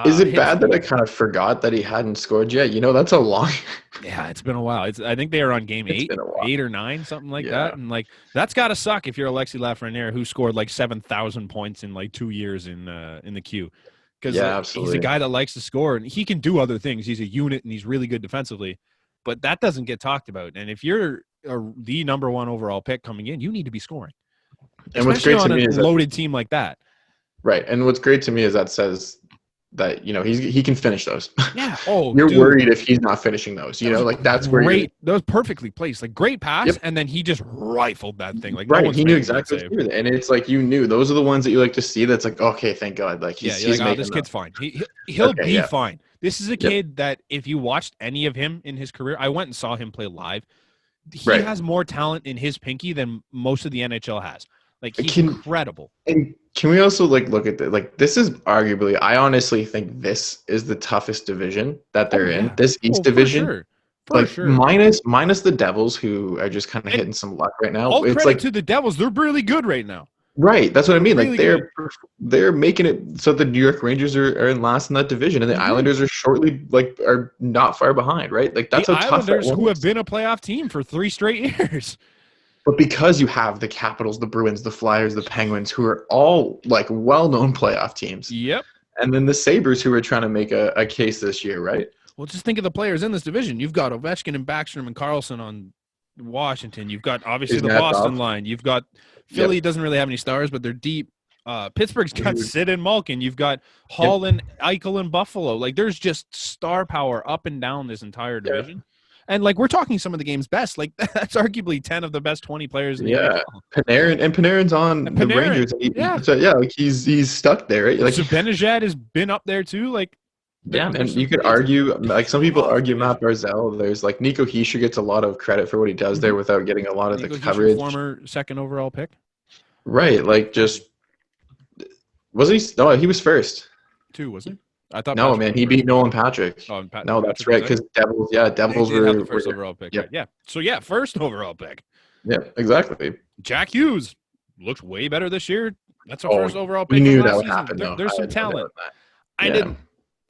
Speaker 2: Is it bad that I kind of forgot that he hadn't scored yet? That's a long.
Speaker 1: Yeah, it's been a while. I think they are on game 8 or 9, something like that. And like that's got to suck if you're Alexis Lafreniere, who scored like 7,000 points in like 2 years in the queue. because
Speaker 2: Yeah,
Speaker 1: he's
Speaker 2: absolutely.
Speaker 1: a guy that likes to score, and he can do other things. He's a unit, and he's really good defensively. But that doesn't get talked about. And if you're the number 1 overall pick coming in, you need to be scoring,
Speaker 2: And what's
Speaker 1: especially
Speaker 2: great to
Speaker 1: on a
Speaker 2: me is that,
Speaker 1: loaded team like that.
Speaker 2: right. And what's great to me is that says that, you know, he can finish those.
Speaker 1: Yeah. Oh,
Speaker 2: You're
Speaker 1: dude.
Speaker 2: worried if he's not finishing those, you know, like that's where
Speaker 1: great. That was perfectly placed. Like great pass,
Speaker 2: Yep.
Speaker 1: and then he just rifled that thing. Like
Speaker 2: right.
Speaker 1: no one's
Speaker 2: He knew
Speaker 1: making that
Speaker 2: exactly
Speaker 1: save.
Speaker 2: what to do. And it's like, you knew those are the ones that you like to see. That's like, okay, thank God. Like he's
Speaker 1: You're like,
Speaker 2: making
Speaker 1: this
Speaker 2: them.
Speaker 1: kid's fine. He'll
Speaker 2: Okay,
Speaker 1: be
Speaker 2: yeah.
Speaker 1: fine. This is a kid that if you watched any of him in his career, I went and saw him play live. He
Speaker 2: Right.
Speaker 1: has more talent in his pinky than most of the NHL has. Like he's incredible.
Speaker 2: And can we also like look at like this is arguably, I honestly think this is the toughest division that they're in. This East division.
Speaker 1: For sure.
Speaker 2: Minus the Devils, who are just kind of hitting some luck right now.
Speaker 1: All
Speaker 2: it's
Speaker 1: credit
Speaker 2: like
Speaker 1: to the Devils. They're really good right now.
Speaker 2: Right. That's what I mean.
Speaker 1: Really
Speaker 2: like they're making it so the New York Rangers are in last in that division, and the Islanders are not far behind, right? Like that's
Speaker 1: the
Speaker 2: how tough
Speaker 1: Islanders
Speaker 2: that
Speaker 1: who
Speaker 2: was.
Speaker 1: have been a playoff team for 3 straight years.
Speaker 2: But because you have the Capitals, the Bruins, the Flyers, the Penguins, who are all like well-known playoff teams.
Speaker 1: Yep.
Speaker 2: And then the Sabres, who are trying to make a case this year, right?
Speaker 1: Well, just think of the players in this division. You've got Ovechkin and Backstrom and Carlson on Washington. You've got obviously the Boston line. You've got Philly doesn't really have any stars, but they're deep. Pittsburgh's got Sid and Malkin. You've got Hall and Eichel and Buffalo. Like there's just star power up and down this entire division. And like we're talking some of the game's best. Like that's arguably 10 of the best 20 players in the NHL.
Speaker 2: Panarin's on the Rangers. Like he's stuck there, right? Like
Speaker 1: Zibanejad has been up there too. Like
Speaker 2: and you could argue, like some people argue Matt Barzal. There's like Nico Hischier gets a lot of credit for what he does there without getting a lot of the coverage.
Speaker 1: Former 2nd overall pick.
Speaker 2: Right, like just wasn't he? No, he was first.
Speaker 1: 2, was he? I thought.
Speaker 2: No, man, he beat Nolan Patrick.
Speaker 1: Oh,
Speaker 2: no, that's right, because Devils
Speaker 1: were the first overall pick.
Speaker 2: Yeah.
Speaker 1: Right? Yeah. So yeah, first overall pick.
Speaker 2: Yeah, exactly.
Speaker 1: Jack Hughes looks way better this year. That's our first overall pick.
Speaker 2: We knew that would happen.
Speaker 1: There's some talent.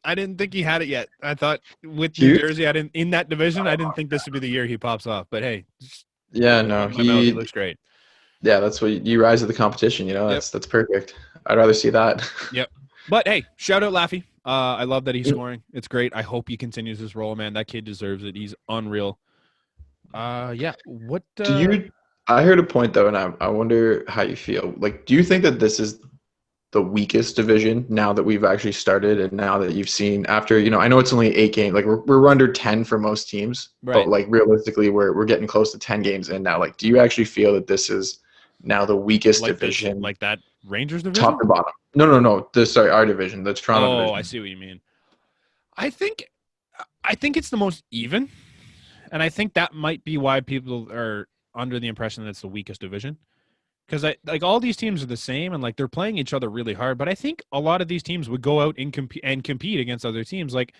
Speaker 1: I didn't think he had it yet. I thought with New Jersey, in that division, I didn't think this would be the year he pops off. But hey, he looks great.
Speaker 2: Yeah, that's what you rise to the competition. You know, that's perfect. I'd rather see that.
Speaker 1: Yep. But hey, shout out Laffy. I love that he's scoring. It's great. I hope he continues his role, man. That kid deserves it. He's unreal. Yeah. What
Speaker 2: do you? I heard a point though, and I wonder how you feel. Like, do you think that this is the weakest division now that we've actually started, and now that you've seen after, you know, I know it's only 8 games, like we're under 10 for most teams, but like realistically, we're getting close to 10 games in now. Like, do you actually feel that this is now the weakest division,
Speaker 1: like that Rangers division,
Speaker 2: top to bottom? No. Our division, the Toronto division.
Speaker 1: I see what you mean. I think it's the most even, and I think that might be why people are under the impression that it's the weakest division. Because like all these teams are the same, and like they're playing each other really hard. But I think a lot of these teams would go out and compete against other teams. Like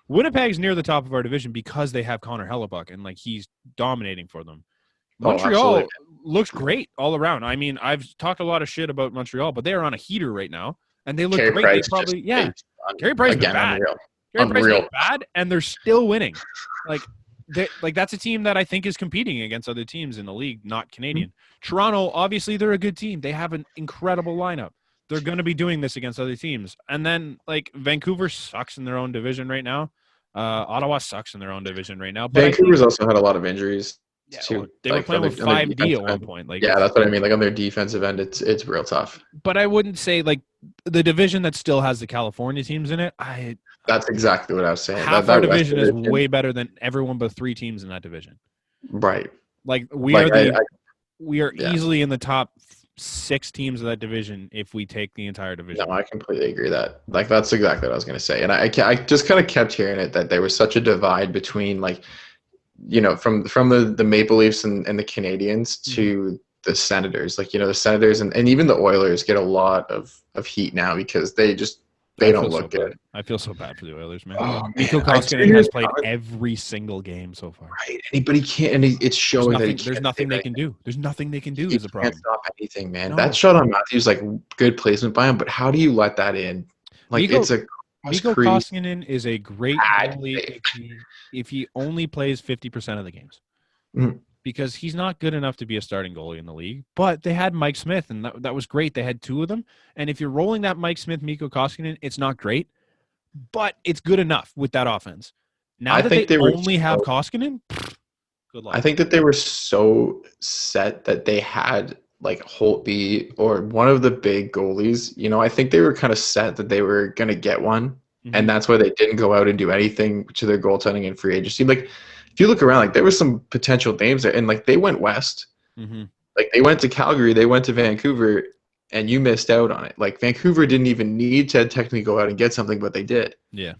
Speaker 1: Winnipeg's near the top of our division because they have Connor Hellebuck, and like he's dominating for them. Montreal looks great all around. I mean, I've talked a lot of shit about Montreal, but they are on a heater right now, and they look great. Carey Price is bad. Carey Price is bad, and they're still winning. Like that's a team that I think is competing against other teams in the league, not Canadian. Toronto, obviously, they're a good team. They have an incredible lineup. They're going to be doing this against other teams. And then, like, Vancouver sucks in their own division right now. Ottawa sucks in their own division right now. But
Speaker 2: Vancouver's also had a lot of injuries, too.
Speaker 1: Well, they were playing with 5D at one point. Like,
Speaker 2: yeah, that's what I mean. Like, on their defensive end, it's real tough.
Speaker 1: But I wouldn't say, like, the division that still has the California teams in it,
Speaker 2: that's exactly what I was saying.
Speaker 1: Half our division is way better than everyone but 3 teams in that division.
Speaker 2: Right.
Speaker 1: Like we are easily in the top 6 teams of that division if we take the entire division.
Speaker 2: No, I completely agree that. Like that's exactly what I was going to say. And I just kind of kept hearing it that there was such a divide between like, you know, from the Maple Leafs and the Canadians to the Senators. Like, you know, the Senators and even the Oilers get a lot of heat now because they don't look good.
Speaker 1: I feel so bad for the Oilers, man.
Speaker 2: Oh,
Speaker 1: Mikko Koskinen has played every single game so far.
Speaker 2: Right. Anybody can't, and it's showing
Speaker 1: there's nothing they can do. There's nothing they can do is a problem.
Speaker 2: Can't stop anything, man. No. That shot on Matthews, like good placement by him, but how do you let that in? Like Mikko
Speaker 1: Koskinen is a great goalie if he only plays 50% of the games. because he's not good enough to be a starting goalie in the league. But they had Mike Smith, and that was great. They had two of them. And if you're rolling that Mike Smith, Mikko Koskinen, it's not great, but it's good enough with that offense. Now that they only have Koskinen, good luck.
Speaker 2: I think that they were so set that they had like Holtby or one of the big goalies. You know, I think they were kind of set that they were going to get one. And that's why they didn't go out and do anything to their goaltending in free agency. Like, if you look around, like there were some potential names there, and like they went west. Like they went to Calgary, they went to Vancouver, and you missed out on it. Like Vancouver didn't even need to technically go out and get something, but they did.
Speaker 1: Yeah.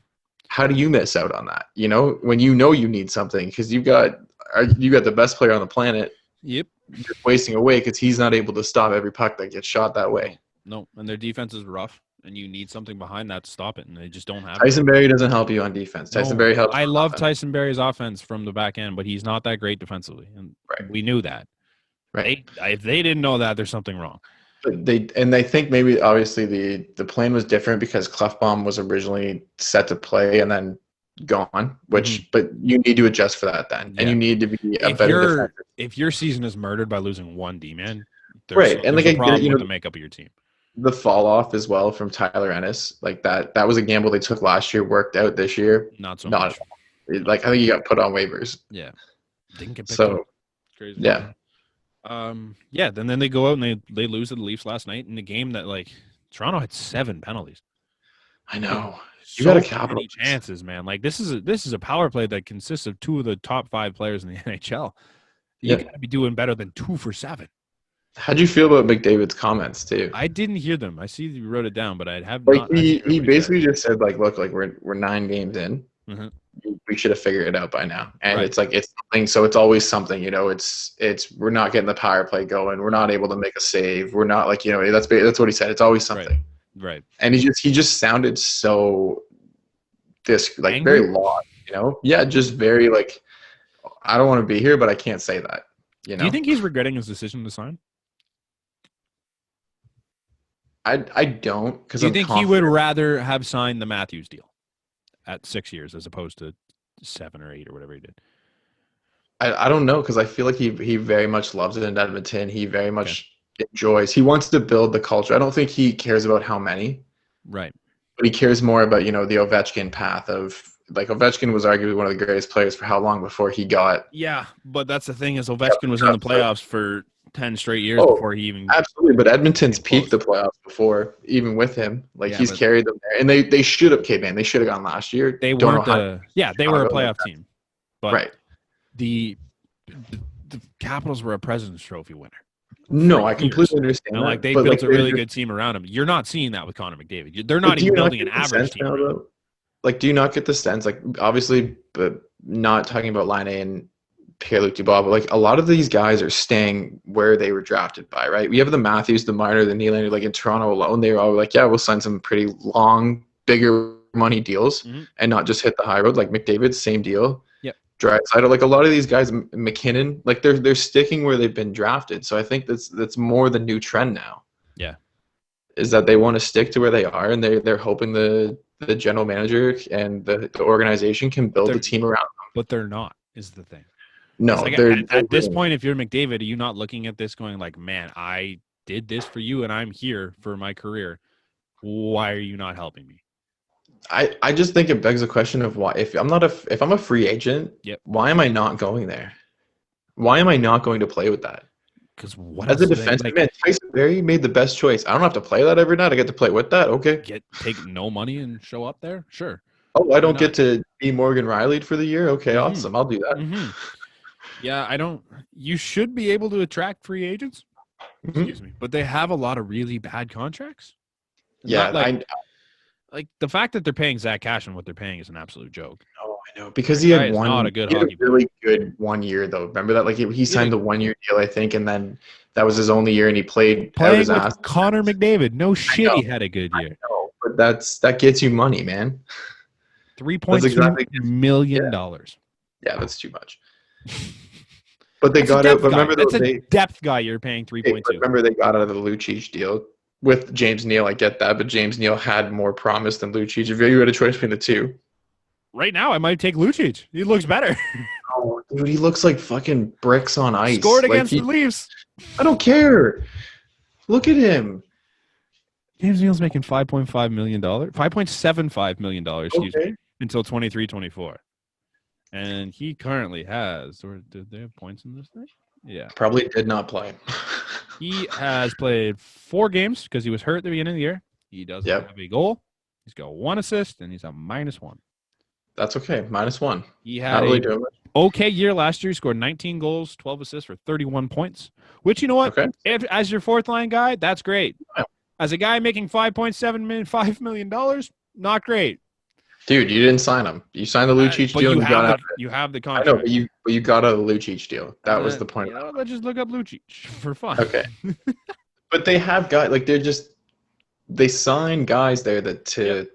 Speaker 2: How do you miss out on that? You know, when you know you need something because you got the best player on the planet.
Speaker 1: Yep.
Speaker 2: You're wasting away because he's not able to stop every puck that gets shot that way.
Speaker 1: No, and their defense is rough. And you need something behind that to stop it, and they just don't have
Speaker 2: Tyson Barrie doesn't help you on defense. Tyson Barrie helps.
Speaker 1: I love Tyson Barrie's offense from the back end, but he's not that great defensively, and we knew that.
Speaker 2: Right.
Speaker 1: If they didn't know that, there's something wrong.
Speaker 2: But they think maybe obviously the plan was different because Klefbom was originally set to play and then gone. But you need to adjust for that then, and you need to be a better defender.
Speaker 1: If your season is murdered by losing one D-man,
Speaker 2: and like
Speaker 1: a problem with the makeup of your team.
Speaker 2: The fall off as well from Tyler Ennis, like that was a gamble they took last year, worked out this year.
Speaker 1: Not so much.
Speaker 2: Like I think he got put on waivers.
Speaker 1: Yeah. Didn't get picked
Speaker 2: up.
Speaker 1: Crazy.
Speaker 2: Yeah.
Speaker 1: Then they go out and they lose to the Leafs last night in a game that like Toronto had 7 penalties.
Speaker 2: I know.
Speaker 1: You got a couple of chances, man. Like this is a power play that consists of 2 of the top 5 players in the NHL. You got to be doing better than 2 for 7.
Speaker 2: How'd you feel about McDavid's comments too?
Speaker 1: I didn't hear them. I see you wrote it down, but I have
Speaker 2: like
Speaker 1: not.
Speaker 2: He basically just said like, look, like we're 9 games in. We should have figured it out by now. And it's like it's something. So it's always something. You know, it's we're not getting the power play going. We're not able to make a save. We're not like that's what he said. It's always something.
Speaker 1: Right.
Speaker 2: And he just sounded so angry? Very lost. Yeah, just very like I don't want to be here, but I can't say that. Do
Speaker 1: you think he's regretting his decision to sign?
Speaker 2: I don't because
Speaker 1: do you think he would rather have signed the Matthews deal at 6 years as opposed to 7 or 8 or whatever he did?
Speaker 2: I don't know because I feel like he very much loves it in Edmonton. He very much enjoys. He wants to build the culture. I don't think he cares about how many.
Speaker 1: Right.
Speaker 2: But he cares more about the Ovechkin path of like Ovechkin was arguably one of the greatest players for how long before he got.
Speaker 1: Yeah, but that's the thing is Ovechkin was in the playoffs for 10 straight years before he even.
Speaker 2: Absolutely, but Edmonton's peaked the playoffs before, even with him. Like he's carried them there, and they should have came in. They should have gone last year.
Speaker 1: They weren't. They were a playoff team, but the Capitals were a President's Trophy winner.
Speaker 2: No, I completely understand.
Speaker 1: And, they built a really good team around him. You're not seeing that with Connor McDavid. They're not even building an average team.
Speaker 2: Like, do you not get the sense, like, obviously, but not talking about Line A and Pierre-Luc Dubois, but, like, a lot of these guys are staying where they were drafted by, right? We have the Matthews, the Marner, the Nylander, like, in Toronto alone, they were all like, yeah, we'll sign some pretty long, bigger money deals and not just hit the high road. Like, McDavid, same deal.
Speaker 1: Yep.
Speaker 2: Draisaitl, like, a lot of these guys, McKinnon, like, they're sticking where they've been drafted. So I think that's more the new trend now.
Speaker 1: Yeah.
Speaker 2: Is that they want to stick to where they are, and they're hoping the general manager and the organization can build the team around them.
Speaker 1: But they're not, is the thing.
Speaker 2: No,
Speaker 1: like at this point, if you're McDavid, are you not looking at this going like, man, I did this for you and I'm here for my career. Why are you not helping me?
Speaker 2: I just think it begs the question of why if I'm a free agent, why am I not going there? Why am I not going to play with that?
Speaker 1: Because what
Speaker 2: as a defenseman, man, Tyson Barrie made the best choice. I don't have to play that every night. I get to play with that. Okay.
Speaker 1: Take no money and show up there? Sure.
Speaker 2: Oh, I don't get to be Morgan Riley for the year? Okay, awesome. I'll do that.
Speaker 1: Yeah, I don't. You should be able to attract free agents. Excuse me. But they have a lot of really bad contracts.
Speaker 2: Yeah,
Speaker 1: like the fact that they're paying Zach Cashin what they're paying is an absolute joke.
Speaker 2: Oh, I know. Because he had
Speaker 1: not a good hockey player.
Speaker 2: Really good 1 year though. Remember that? Like he signed the 1 year deal, I think, and then that was his only year, and he playing out his ass.
Speaker 1: Connor McDavid. No shit, he had a good year.
Speaker 2: I know, but that gets you money, man.
Speaker 1: $3.2 million.
Speaker 2: Yeah, that's too much. But they got out. But remember,
Speaker 1: that's a depth guy. You're paying 3.2.
Speaker 2: Remember, they got out of the Lucic deal with James Neal. I get that, but James Neal had more promise than Lucic. If you had a choice between the two,
Speaker 1: right now I might take Lucic. He looks better.
Speaker 2: Oh, Dude, he looks like fucking bricks on ice.
Speaker 1: Scored
Speaker 2: Like
Speaker 1: against the Leafs.
Speaker 2: I don't care. Look at him.
Speaker 1: James Neal's making $5.5 million, $5.75 million, excuse
Speaker 2: Okay.
Speaker 1: me, until 23-24. And he currently has, or did they have points in this thing? Yeah.
Speaker 2: Probably did not play.
Speaker 1: He has played 4 games because he was hurt at the beginning of the year. He doesn't have a goal. He's got 1 assist, and he's a -1.
Speaker 2: That's okay. -1.
Speaker 1: He had
Speaker 2: Not really
Speaker 1: a
Speaker 2: doing much.
Speaker 1: okay year last year. He scored 19 goals, 12 assists for 31 points, which, you know what?
Speaker 2: Okay.
Speaker 1: As your fourth line guy, that's great.
Speaker 2: Yeah.
Speaker 1: As a guy making $5 million, not great.
Speaker 2: Dude, you didn't sign him. You signed the Lucic
Speaker 1: But
Speaker 2: deal.
Speaker 1: you have the
Speaker 2: I
Speaker 1: contract.
Speaker 2: know, but you got a Lucic deal. That was the point.
Speaker 1: Let's just look up Lucic for fun.
Speaker 2: Okay. But they have guys like they sign guys there that to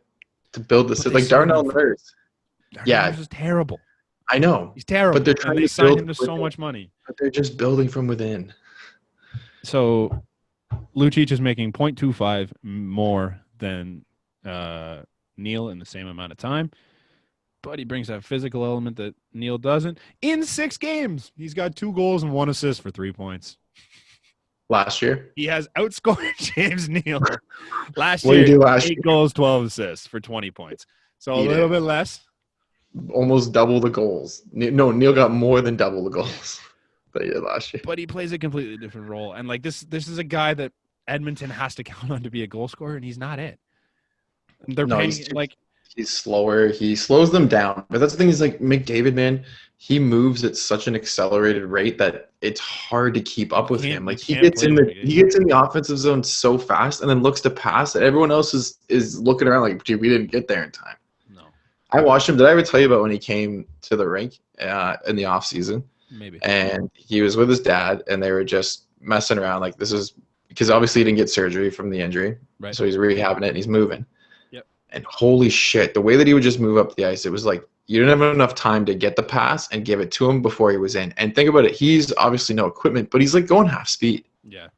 Speaker 2: build the system. Like Darnell Nurse.
Speaker 1: Darnell Nurse is terrible.
Speaker 2: I know.
Speaker 1: He's terrible.
Speaker 2: But they're trying
Speaker 1: to sign him to so much money.
Speaker 2: But they're just building from within.
Speaker 1: So Lucic is making 0.25 more than Neal in the same amount of time. But he brings that physical element that Neal doesn't. In 6 games, he's got 2 goals and 1 assist for 3 points.
Speaker 2: Last year?
Speaker 1: He has outscored James Neal. Last
Speaker 2: What
Speaker 1: year,
Speaker 2: did he do last
Speaker 1: 8
Speaker 2: year?
Speaker 1: goals, 12 assists for 20 points. So a little bit less.
Speaker 2: Almost double the goals. No, Neal got more than double the goals that he did last year.
Speaker 1: But he plays a completely different role. And like this is a guy that Edmonton has to count on to be a goal scorer, and he's not it. They're paying
Speaker 2: he's slower. He slows them down. But that's the thing is like McDavid, man, he moves at such an accelerated rate that it's hard to keep up with him. Like he gets in the offensive zone so fast and then looks to pass and everyone else is looking around like, dude, we didn't get there in time.
Speaker 1: No.
Speaker 2: I watched him. Did I ever tell you about when he came to the rink in the off season?
Speaker 1: Maybe.
Speaker 2: And he was with his dad and they were just messing around. Like this is because obviously he didn't get surgery from the injury. Right. So he's rehabbing it and he's moving.
Speaker 1: Yep.
Speaker 2: And holy shit, the way that he would just move up the ice, it was like you didn't have enough time to get the pass and give it to him before he was in. And think about it, he's obviously no equipment, but he's like going half speed.
Speaker 1: Yeah.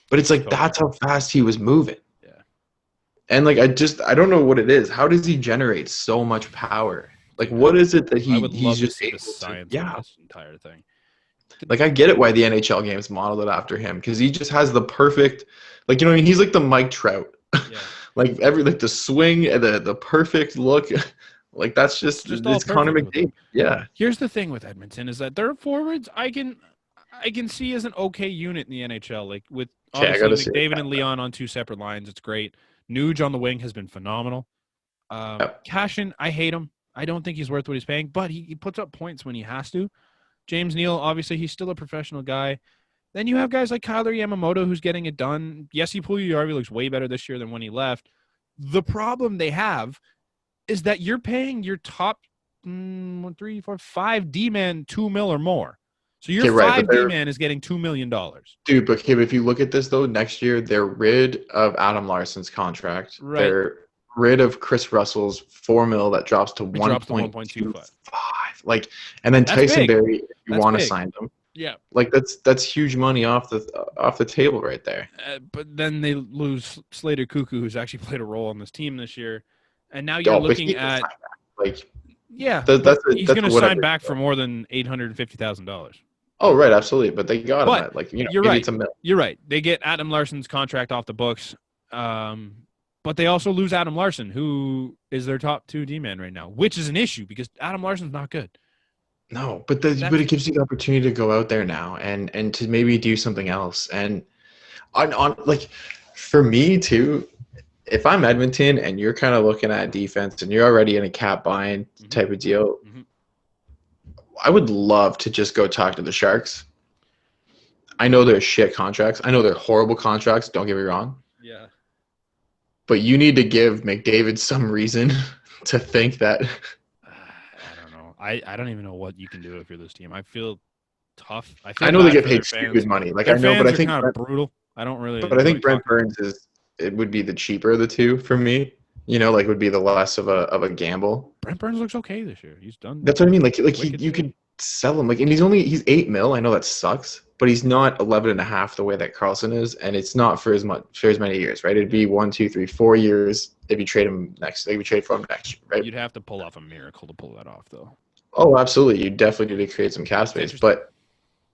Speaker 2: But it's like that's how fast he was moving.
Speaker 1: Yeah.
Speaker 2: And like I don't know what it is. How does he generate so much power? Like what is it that he's just able
Speaker 1: science
Speaker 2: to,
Speaker 1: of this entire thing.
Speaker 2: Like I get it why the NHL games modeled it after him because he just has the perfect, like you know what I mean. He's like the Mike Trout,
Speaker 1: Yeah.
Speaker 2: like the swing and the perfect look, like that's just it's Connor McDavid. Yeah.
Speaker 1: Here's the thing with Edmonton is that their forwards I can see as an okay unit in the NHL. Like with obviously McDavid and Leon on 2 separate lines, it's great. Nuge on the wing has been phenomenal. Cashin, I hate him. I don't think he's worth what he's paying, but he puts up points when he has to. James Neal, obviously, he's still a professional guy. Then you have guys like Kyler Yamamoto who's getting it done. Jesse Puljujarvi looks way better this year than when he left. The problem they have is that you're paying your top 1, 3, 4, 5 D-man $2 million or more. So your 5 D-man is getting $2 million.
Speaker 2: Dude, but if you look at this, though, next year they're rid of Adam Larson's contract. Right. They're rid of Chris Russell's $4 million that drops to 1.25. Like, and then Tyson Barrie, if you want to sign them.
Speaker 1: Yeah.
Speaker 2: Like that's huge money off the table right there.
Speaker 1: But then they lose Slater Cuckoo, who's actually played a role on this team this year. And now you're looking at
Speaker 2: like
Speaker 1: he's going to sign back for more than $850,000.
Speaker 2: Oh, right, absolutely. But they got him at like
Speaker 1: you're right. You're right. They get Adam Larson's contract off the books. But they also lose Adam Larson, who is their top 2 D-man right now, which is an issue because Adam Larson's not good.
Speaker 2: No, but it gives you the opportunity to go out there now and to maybe do something else. And on like for me too, if I'm Edmonton and you're kind of looking at defense and you're already in a cap buying type of deal, I would love to just go talk to the Sharks. I know they're shit contracts. I know they're horrible contracts. Don't get me wrong.
Speaker 1: Yeah.
Speaker 2: But you need to give McDavid some reason to think that.
Speaker 1: I don't know. I don't even know what you can do if you're this team. I feel tough.
Speaker 2: I know they get paid stupid money. Like I know, but I think
Speaker 1: kind of brutal. I don't really.
Speaker 2: But I think Brent Burns would be the cheaper of the two for me. You know, like would be the less of a gamble.
Speaker 1: Brent Burns looks okay this year. He's done.
Speaker 2: That's what I mean. Like you could sell him. Like, and he's $8 million. I know that sucks, but he's not 11.5 the way that Carlson is, and it's not for as many years, right? It'd be 1, 2, 3, 4 years if you trade him next. If you trade for him next year, right?
Speaker 1: You'd have to pull off a miracle to pull that off, though.
Speaker 2: Oh, absolutely. You definitely need to create some cap space. But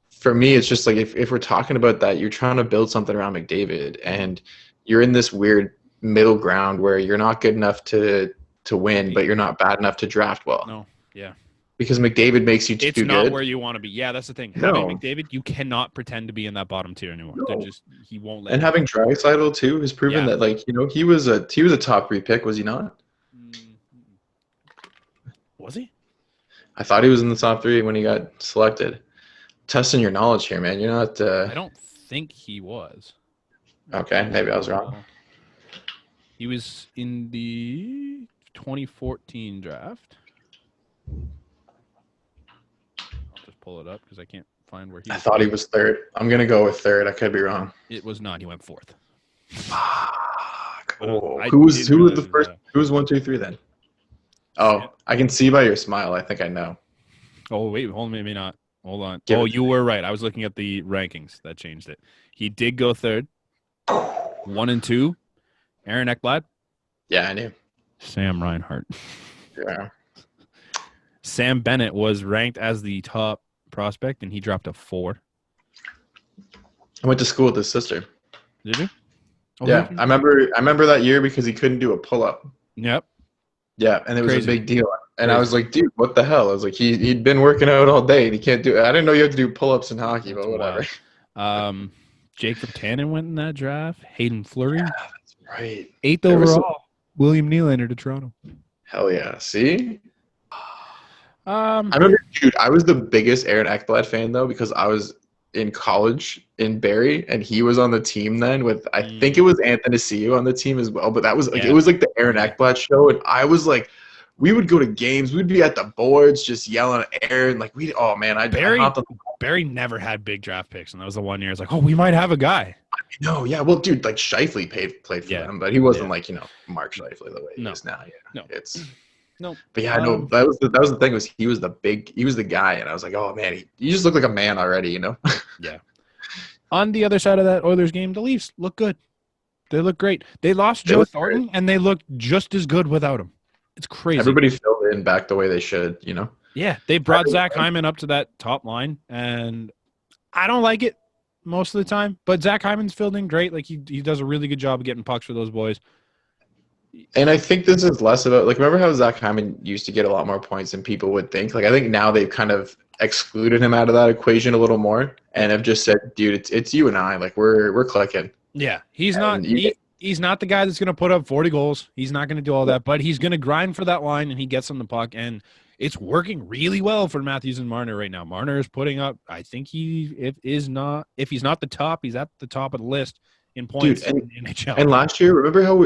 Speaker 2: for me, it's just like if we're talking about that, you're trying to build something around McDavid, and you're in this weird middle ground where you're not good enough to win, but you're not bad enough to draft well.
Speaker 1: No, yeah.
Speaker 2: Because McDavid makes you too
Speaker 1: It's not
Speaker 2: good.
Speaker 1: where you want to be. Yeah, that's the thing.
Speaker 2: No.
Speaker 1: Having McDavid, you cannot pretend to be in that bottom tier anymore.
Speaker 2: No.
Speaker 1: He won't let.
Speaker 2: And having Draisaitl too has proven that, like, you know, he was a top 3 pick, was he not?
Speaker 1: Was he?
Speaker 2: I thought he was in the top 3 when he got selected. Testing your knowledge here, man. You're not.
Speaker 1: I don't think he was.
Speaker 2: Okay, maybe I was wrong.
Speaker 1: He was in the 2014 draft. I'll just pull it up because I can't find where he.
Speaker 2: I thought he was 3rd. I'm gonna go with 3rd. I could be wrong.
Speaker 1: It was not. He went 4th.
Speaker 2: Oh, who was the first? Who was 1, 2, 3 then? Oh, I can see by your smile. I think I know.
Speaker 1: Oh wait, hold on, maybe not. Hold on.
Speaker 2: Give
Speaker 1: Oh,
Speaker 2: it-
Speaker 1: you were right. I was looking at the rankings. That changed it. He did go 3rd. 1 and 2. Aaron Ekblad.
Speaker 2: Yeah, I knew.
Speaker 1: Sam Reinhart.
Speaker 2: Yeah.
Speaker 1: Sam Bennett was ranked as the top prospect, and he dropped a 4.
Speaker 2: I went to school with his sister.
Speaker 1: Did you? Oh,
Speaker 2: Yeah, I remember that year because he couldn't do a pull-up.
Speaker 1: Yep.
Speaker 2: Yeah, and it was
Speaker 1: Crazy.
Speaker 2: a big deal. And
Speaker 1: Crazy.
Speaker 2: I was like, dude, what the hell? I was like, he'd been working out all day and he can't do it. I didn't know you had to do pull-ups in hockey, but whatever.
Speaker 1: Jacob Tannen went in that draft. Hayden Fleury.
Speaker 2: Yeah, that's right.
Speaker 1: 8th
Speaker 2: There was
Speaker 1: overall. William Nylander to Toronto.
Speaker 2: Hell yeah. See?
Speaker 1: I
Speaker 2: remember, dude, I was the biggest Aaron Ekblad fan, though, because I was in college in Barrie, and he was on the team then with, I think it was Anthony Ciu on the team as well, but that was like, it was like the Aaron Ekblad show, and I was like, we would go to games, we'd be at the boards just yelling at Aaron, like,
Speaker 1: Barrie never had big draft picks, and that was the one year it's like, oh, we might have a guy.
Speaker 2: No, yeah, well, dude, like Scheifele played for them, but he wasn't like, you know, Mark Scheifele the way he is now. Yeah,
Speaker 1: no.
Speaker 2: But yeah, no, that was the thing, was he was the guy, and I was like, oh man, he just looked like a man already, you know.
Speaker 1: Yeah. On the other side of that Oilers game, the Leafs look good. They look great. They lost Joe Thornton, and they look just as good without him. It's crazy.
Speaker 2: Everybody filled in back the way they should, you know.
Speaker 1: Yeah, they brought Zach Hyman up to that top line, and I don't like it most of the time, but Zach Hyman's filled in great. Like he does a really good job of getting pucks for those boys.
Speaker 2: And I think this is less about, like, remember how Zach Hyman used to get a lot more points than people would think? Like, I think now they've kind of excluded him out of that equation a little more and have just said, dude, it's you and I. Like, we're clicking.
Speaker 1: Yeah, he's not the guy that's going to put up 40 goals. He's not going to do all that, but he's going to grind for that line, and he gets on the puck, and it's working really well for Matthews and Marner right now. Marner is putting up, I think if he's not the top, he's at the top of the list in points in the NHL.
Speaker 2: And last year, remember how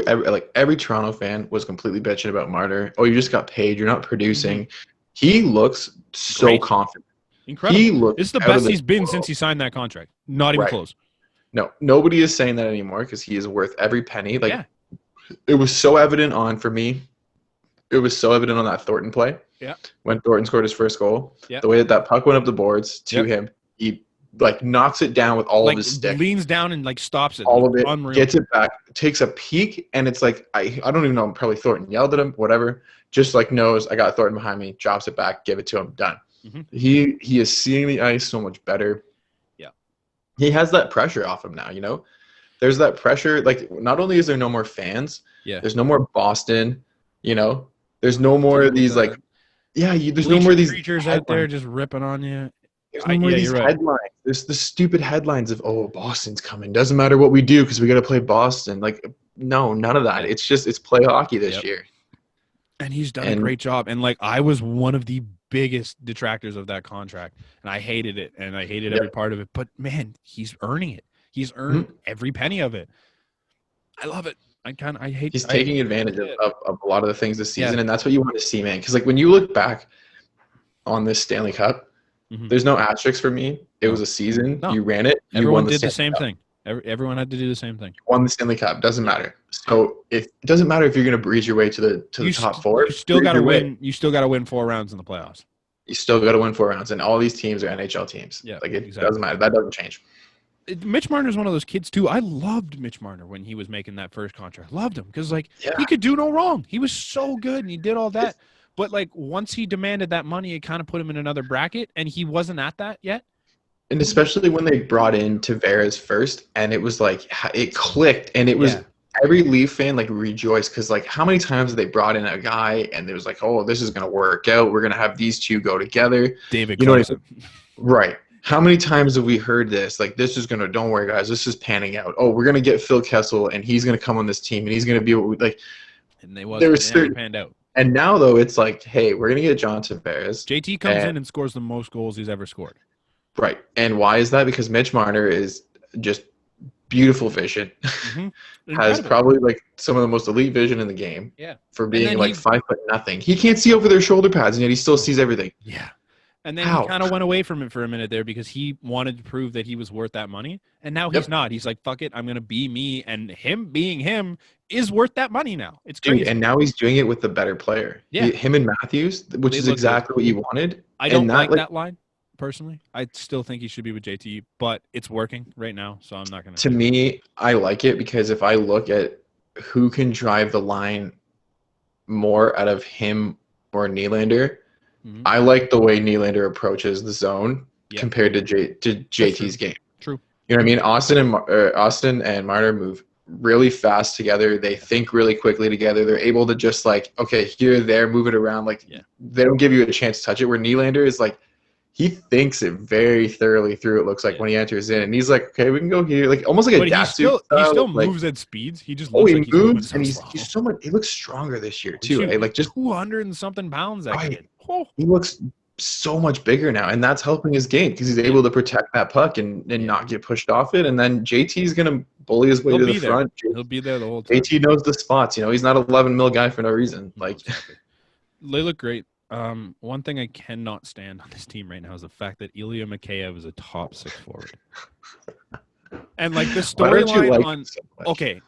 Speaker 2: every Toronto fan was completely bitching about Marner. Oh, you just got paid. You're not producing. Mm-hmm. He looks so confident.
Speaker 1: Incredible. It's the best he's been since he signed that contract. Not even close.
Speaker 2: No, nobody is saying that anymore because he is worth every penny. Like, it was so evident for me. It was so evident on that Thornton play. Yeah. When Thornton scored his first goal. Yeah. The way that puck went up the boards to him, he knocks it down with all of his stick.
Speaker 1: Leans down and stops it.
Speaker 2: All of it. Unreal. Gets it back. Takes a peek, and it's like I don't even know. Probably Thornton yelled at him. Whatever. Just knows I got Thornton behind me. Drops it back. Give it to him. Done. Mm-hmm. He is seeing the ice so much better. Yeah. He has that pressure off him now. You know, there's that pressure. Like, not only is there no more fans. Yeah. There's no more Boston. You know. There's no more of these there's no more of these
Speaker 1: creatures out there just ripping on you.
Speaker 2: There's no more of these headlines. There's the stupid headlines of, oh, Boston's coming. Doesn't matter what we do because we got to play Boston. Like, no, none of that. It's play hockey this year.
Speaker 1: And he's done a great job. And I was one of the biggest detractors of that contract, and I hated it, and I hated every part of it. But man, he's earning it. He's earned every penny of it. I love it. He's
Speaker 2: taking advantage of a lot of the things this season, and that's what you want to see, man. Because when you look back on this Stanley Cup, there's no asterisks for me. It was a season. No. You ran it.
Speaker 1: Everyone did the same thing. Everyone had to do the same thing.
Speaker 2: You won the Stanley Cup. Doesn't matter. So it doesn't matter if you're going to breeze your way to the top four.
Speaker 1: You still got to win. You still got to win 4 rounds in the playoffs.
Speaker 2: You still got to win 4 rounds, and all these teams are NHL teams. Yeah, doesn't matter. That doesn't change.
Speaker 1: Mitch Marner is one of those kids too. I loved Mitch Marner when he was making that first contract. Loved him because he could do no wrong. He was so good and he did all that. But like once he demanded that money, it kind of put him in another bracket, and he wasn't at that yet.
Speaker 2: And especially when they brought in Tavares first, and it was like it clicked, and it was every Leaf fan like rejoiced because like how many times have they brought in a guy and it was like, oh, this is gonna work out. We're gonna have these two go together.
Speaker 1: David
Speaker 2: you know
Speaker 1: Carson.
Speaker 2: what I mean? Right. How many times have we heard this? Like, this is gonna. Don't worry, guys. This is panning out. Oh, we're gonna get Phil Kessel, and he's gonna come on this team, and he's gonna be what we like.
Speaker 1: And they was panned out.
Speaker 2: And now though, it's like, hey, we're gonna get John Tavares.
Speaker 1: JT comes in and scores the most goals he's ever scored.
Speaker 2: Right. And why is that? Because Mitch Marner is just beautiful vision. Has probably like some of the most elite vision in the game.
Speaker 1: Yeah.
Speaker 2: For being like 5'0". He can't see over their shoulder pads, and yet he still sees everything.
Speaker 1: Yeah. And then he kind of went away from it for a minute there because he wanted to prove that he was worth that money. And now he's not. He's like, fuck it, I'm going to be me. And him being him is worth that money now. It's crazy.
Speaker 2: And now he's doing it with the better player.
Speaker 1: Yeah.
Speaker 2: Him and Matthews, which is exactly what you wanted.
Speaker 1: I don't like that line, personally. I still think he should be with JT, but it's working right now, so I'm not going to.
Speaker 2: To me, I like it because if I look at who can drive the line more out of him or Nylander, I like the way Nylander approaches the zone compared to JT's game.
Speaker 1: True.
Speaker 2: You know what I mean? Austin and Marner move really fast together. They think really quickly together. They're able to just like, okay, here, there, move it around. Like they don't give you a chance to touch it. Where Nylander is like, he thinks it very thoroughly through. It looks like when he enters in, and he's like, okay, we can go here, like almost like a dash.
Speaker 1: He still moves at speeds. He just looks like
Speaker 2: he moves, and he's so much. He looks stronger this year too. Like just
Speaker 1: 200 and something pounds. That kid. Oh.
Speaker 2: He looks so much bigger now, and that's helping his game because he's able to protect that puck and not get pushed off it. And then JT's gonna bully his way to the front.
Speaker 1: He'll be there the whole time.
Speaker 2: JT knows the spots. You know, he's not an 11 mil guy for no reason. Like
Speaker 1: they look great. One thing I cannot stand on this team right now is the fact that Ilya Mikheyev is a top 6 forward. And like the storyline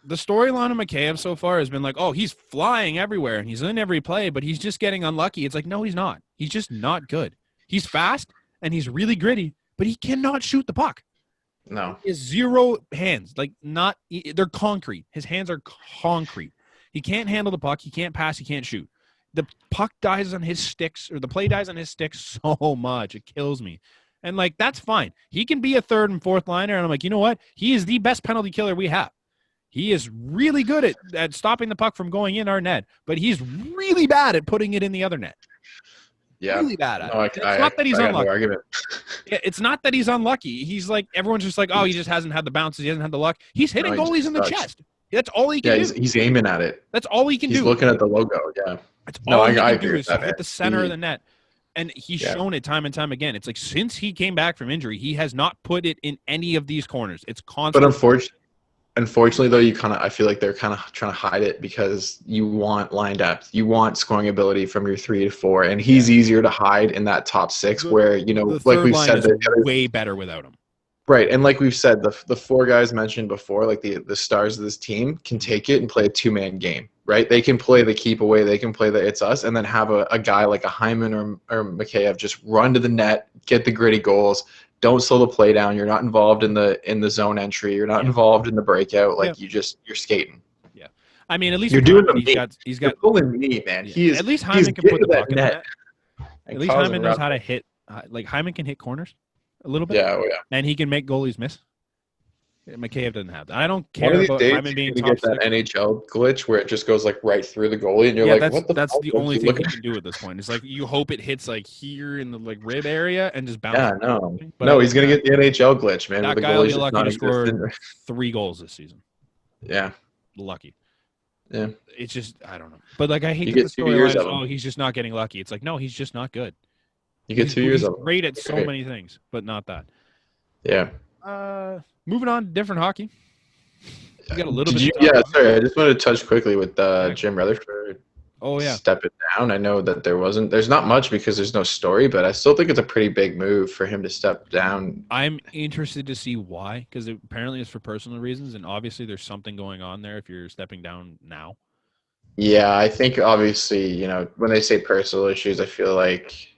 Speaker 1: the storyline of Mikheyev so far has been like, oh, he's flying everywhere and he's in every play, but he's just getting unlucky. It's like, no, he's not. He's just not good. He's fast and he's really gritty, but he cannot shoot the puck.
Speaker 2: No.
Speaker 1: He has 0 hands. Like they're concrete. His hands are concrete. He can't handle the puck. He can't pass. He can't shoot. The puck dies on his sticks, or the play dies on his sticks so much. It kills me. And, like, that's fine. He can be a 3rd and 4th liner, and I'm like, you know what? He is the best penalty killer we have. He is really good at stopping the puck from going in our net, but he's really bad at putting it in the other net.
Speaker 2: Yeah.
Speaker 1: Really bad at it. It's not that he's unlucky. It's not that he's unlucky. He's like, everyone's just like, oh, he just hasn't had the bounces. He hasn't had the luck. He's hitting goalies in the chest. That's all he can do.
Speaker 2: He's aiming at it.
Speaker 1: That's all he can do.
Speaker 2: He's looking at the logo,
Speaker 1: That's all he can do is hit the center of the net. And he's shown it time and time again. It's like since he came back from injury, he has not put it in any of these corners. It's constant.
Speaker 2: But unfortunately, though, I feel like they're kind of trying to hide it because you want line depth. You want scoring ability from your 3 to 4. And he's easier to hide in that top 6 where, you know, like we've said,
Speaker 1: they're way better without him.
Speaker 2: Right, and like we've said, the 4 guys mentioned before, like the stars of this team, can take it and play a 2-man game, right? They can play the keep away, they can play the it's us, and then have a guy like a Hyman or Mikheyev just run to the net, get the gritty goals, don't slow the play down. You're not involved in the zone entry. You're not involved in the breakout. Like you're skating.
Speaker 1: Yeah, I mean, at least
Speaker 2: you're doing
Speaker 1: he's got
Speaker 2: pulling me, man. He is
Speaker 1: at least Hyman can put the puck in the net.
Speaker 2: At
Speaker 1: least Hyman knows how to hit. Like Hyman can hit corners a little bit.
Speaker 2: Yeah,
Speaker 1: and he can make goalies miss. Mikheyev doesn't have that. I don't care about Hyman being top 6.
Speaker 2: That NHL glitch where it just goes like right through the goalie, and you're like, "What the?"
Speaker 1: That's the only thing he can do at this point. It's like you hope it hits like here in the like rib area and just bounces.
Speaker 2: Yeah, no, he's gonna get the NHL glitch, man.
Speaker 1: That guy will be lucky to score 3 goals this season.
Speaker 2: Yeah,
Speaker 1: lucky.
Speaker 2: Yeah,
Speaker 1: it's just I don't know, but like I hate the storyline. Oh, he's just not getting lucky. It's like no, he's just not good.
Speaker 2: You get 2 years of him.
Speaker 1: Great at so many things, but not that.
Speaker 2: Yeah.
Speaker 1: Moving on to different hockey. We got a little bit.
Speaker 2: Sorry. I just wanted to touch quickly with Jim Rutherford.
Speaker 1: Oh yeah,
Speaker 2: stepping down. I know that there's not much because there's no story, but I still think it's a pretty big move for him to step down.
Speaker 1: I'm interested to see why, because apparently it's for personal reasons, and obviously there's something going on there if you're stepping down now.
Speaker 2: Yeah, I think obviously, you know, when they say personal issues, I feel like.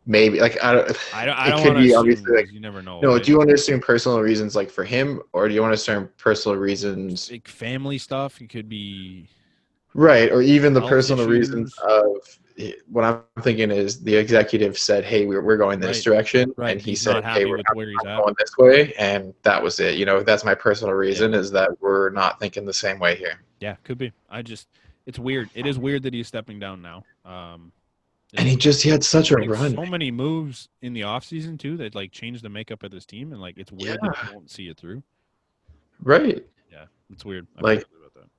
Speaker 2: Maybe like I don't. It could be obviously like
Speaker 1: you never know.
Speaker 2: No, do you want to assume personal reasons like for him, or do you want to assume personal reasons
Speaker 1: like family stuff? It could be.
Speaker 2: Right, or even the
Speaker 1: Health
Speaker 2: personal reasons
Speaker 1: issues.
Speaker 2: of what I'm thinking is the executive said, "Hey, we're going this
Speaker 1: Right.
Speaker 2: direction,"
Speaker 1: Right.
Speaker 2: and he
Speaker 1: He's
Speaker 2: said,
Speaker 1: not
Speaker 2: "Hey,
Speaker 1: happy with where he's
Speaker 2: I'm
Speaker 1: at.
Speaker 2: going this way," and that was it. You know, that's my personal
Speaker 1: Yeah.
Speaker 2: reason is that we're not thinking the same way here.
Speaker 1: Yeah, could be. It's weird. It is weird that he's stepping down now.
Speaker 2: And
Speaker 1: It's weird.
Speaker 2: he had such a
Speaker 1: Like
Speaker 2: run.
Speaker 1: so many moves in the offseason too that like changed the makeup of this team, and like it's
Speaker 2: Yeah,
Speaker 1: weird that you won't see it through.
Speaker 2: right.
Speaker 1: Yeah, it's weird. I feel
Speaker 2: Like,
Speaker 1: weird about that.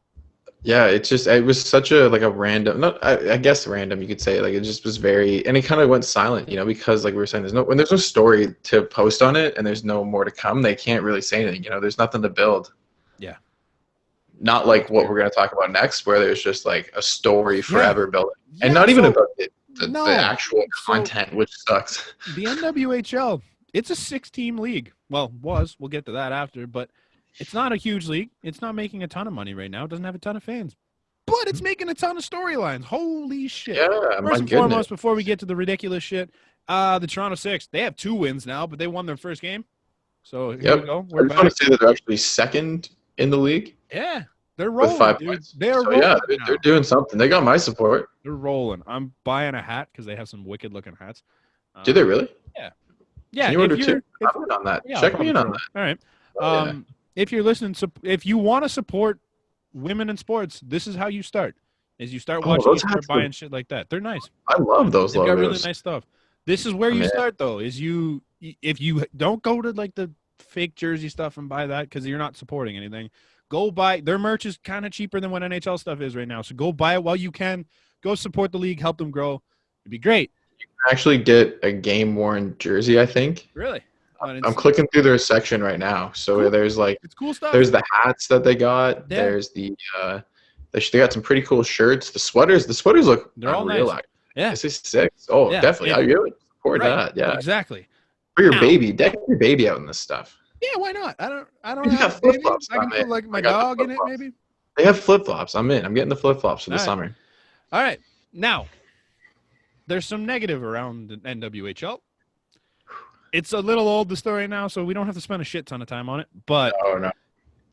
Speaker 2: yeah, it was such a like a random, not I guess random you could say, like it just was very, and it kind of went silent, you know, because like we were saying, when there's no story to post on it and there's no more to come, they can't really say anything, you know, there's nothing to build.
Speaker 1: Yeah,
Speaker 2: Not like
Speaker 1: it's
Speaker 2: what
Speaker 1: weird.
Speaker 2: we're going to talk about next, where there's just like a story forever building, and
Speaker 1: Yeah.
Speaker 2: not even
Speaker 1: So
Speaker 2: about the
Speaker 1: no.
Speaker 2: actual
Speaker 1: So
Speaker 2: content, which sucks.
Speaker 1: the NWHL, it's a 6-team league. Well, was. We'll get to that after, but it's not a huge league. It's not making a ton of money right now. It doesn't have a ton of fans, but it's making a ton of storylines. Holy shit.
Speaker 2: Yeah,
Speaker 1: First
Speaker 2: my
Speaker 1: and
Speaker 2: goodness.
Speaker 1: foremost, before we get to the ridiculous shit, the Toronto Six, they have 2 wins now, but they won their first game. So here we go.
Speaker 2: I
Speaker 1: We're
Speaker 2: just want
Speaker 1: back.
Speaker 2: to say that they're actually second in the league
Speaker 1: Yeah, they're
Speaker 2: with
Speaker 1: rolling,
Speaker 2: 5
Speaker 1: dude.
Speaker 2: points.
Speaker 1: They're
Speaker 2: So
Speaker 1: rolling
Speaker 2: yeah,
Speaker 1: now.
Speaker 2: they're doing something. They got my support.
Speaker 1: They're rolling. I'm buying a hat because they have some wicked looking hats.
Speaker 2: Do they really?
Speaker 1: Yeah.
Speaker 2: Can you order two?
Speaker 1: If,
Speaker 2: I'm in on that.
Speaker 1: yeah, I'll
Speaker 2: Check me
Speaker 1: probably
Speaker 2: in on
Speaker 1: throw
Speaker 2: that.
Speaker 1: it. All right.
Speaker 2: Oh, yeah.
Speaker 1: If you're listening, if you want to support women in sports, this is how you start. Is you start watching,
Speaker 2: those
Speaker 1: you start
Speaker 2: hats
Speaker 1: buying
Speaker 2: look-
Speaker 1: shit like that. They're nice.
Speaker 2: I love those
Speaker 1: They've got really
Speaker 2: logos.
Speaker 1: nice stuff. This is where
Speaker 2: I
Speaker 1: you
Speaker 2: mean,
Speaker 1: start though. Is if you don't go to like the fake jersey stuff and buy that because you're not supporting anything. Go buy their merch is kind of cheaper than what NHL stuff is right now. So go buy it while you can. Go support the league, help them grow. It'd be great.
Speaker 2: actually get a game worn jersey, I think.
Speaker 1: Really.
Speaker 2: I'm clicking through their section right now. So
Speaker 1: Cool.
Speaker 2: there's like
Speaker 1: It's cool stuff.
Speaker 2: there's the hats that they got.
Speaker 1: Yeah.
Speaker 2: There's they got some pretty cool shirts. The sweaters look
Speaker 1: They're all
Speaker 2: unreal.
Speaker 1: nice. Yeah.
Speaker 2: This is 6. Oh,
Speaker 1: Yeah,
Speaker 2: definitely.
Speaker 1: yeah.
Speaker 2: I really support
Speaker 1: Right.
Speaker 2: that. Yeah.
Speaker 1: Exactly.
Speaker 2: For your
Speaker 1: Now-
Speaker 2: baby, deck your baby out in this stuff.
Speaker 1: Yeah, why not? I don't
Speaker 2: You
Speaker 1: have
Speaker 2: got
Speaker 1: a baby.
Speaker 2: flip-flops,
Speaker 1: I can
Speaker 2: I'm
Speaker 1: put
Speaker 2: in.
Speaker 1: like my
Speaker 2: I got the
Speaker 1: dog in it,
Speaker 2: flip-flops.
Speaker 1: maybe.
Speaker 2: They have flip flops. I'm in. I'm getting the flip flops for the
Speaker 1: All right.
Speaker 2: summer.
Speaker 1: All right. Now, there's some negative around the NWHL. It's a little old, the story now, so we don't have to spend a shit ton of time on it. But
Speaker 2: Oh no,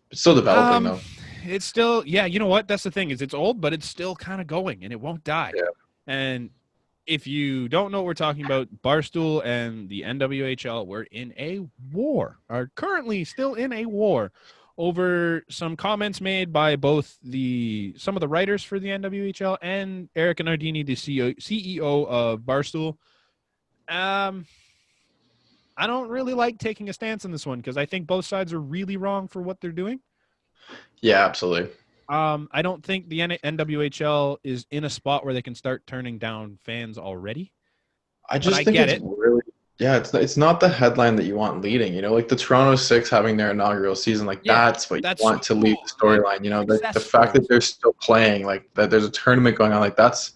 Speaker 2: it's still developing though.
Speaker 1: it's still, yeah, you know what? That's the thing is it's old, but it's still kind of going and it won't die.
Speaker 2: Yeah.
Speaker 1: And if you don't know what we're talking about, Barstool and the NWHL were in a war, are currently still in a war over some comments made by both some of the writers for the NWHL and Erica Nardini, the CEO of Barstool. I don't really like taking a stance on this one because I think both sides are really wrong for what they're doing.
Speaker 2: Yeah, absolutely.
Speaker 1: I don't think the NWHL is in a spot where they can start turning down fans already.
Speaker 2: I just
Speaker 1: I
Speaker 2: think
Speaker 1: get
Speaker 2: it's really, yeah, it's not the headline that you want leading. You know, like the Toronto Six having their inaugural season, like
Speaker 1: Yeah,
Speaker 2: that's what
Speaker 1: that's
Speaker 2: you want
Speaker 1: so
Speaker 2: to lead
Speaker 1: cool.
Speaker 2: the storyline. You know, the
Speaker 1: Success
Speaker 2: fact that
Speaker 1: stories.
Speaker 2: they're still playing, like that there's a tournament going on, like that's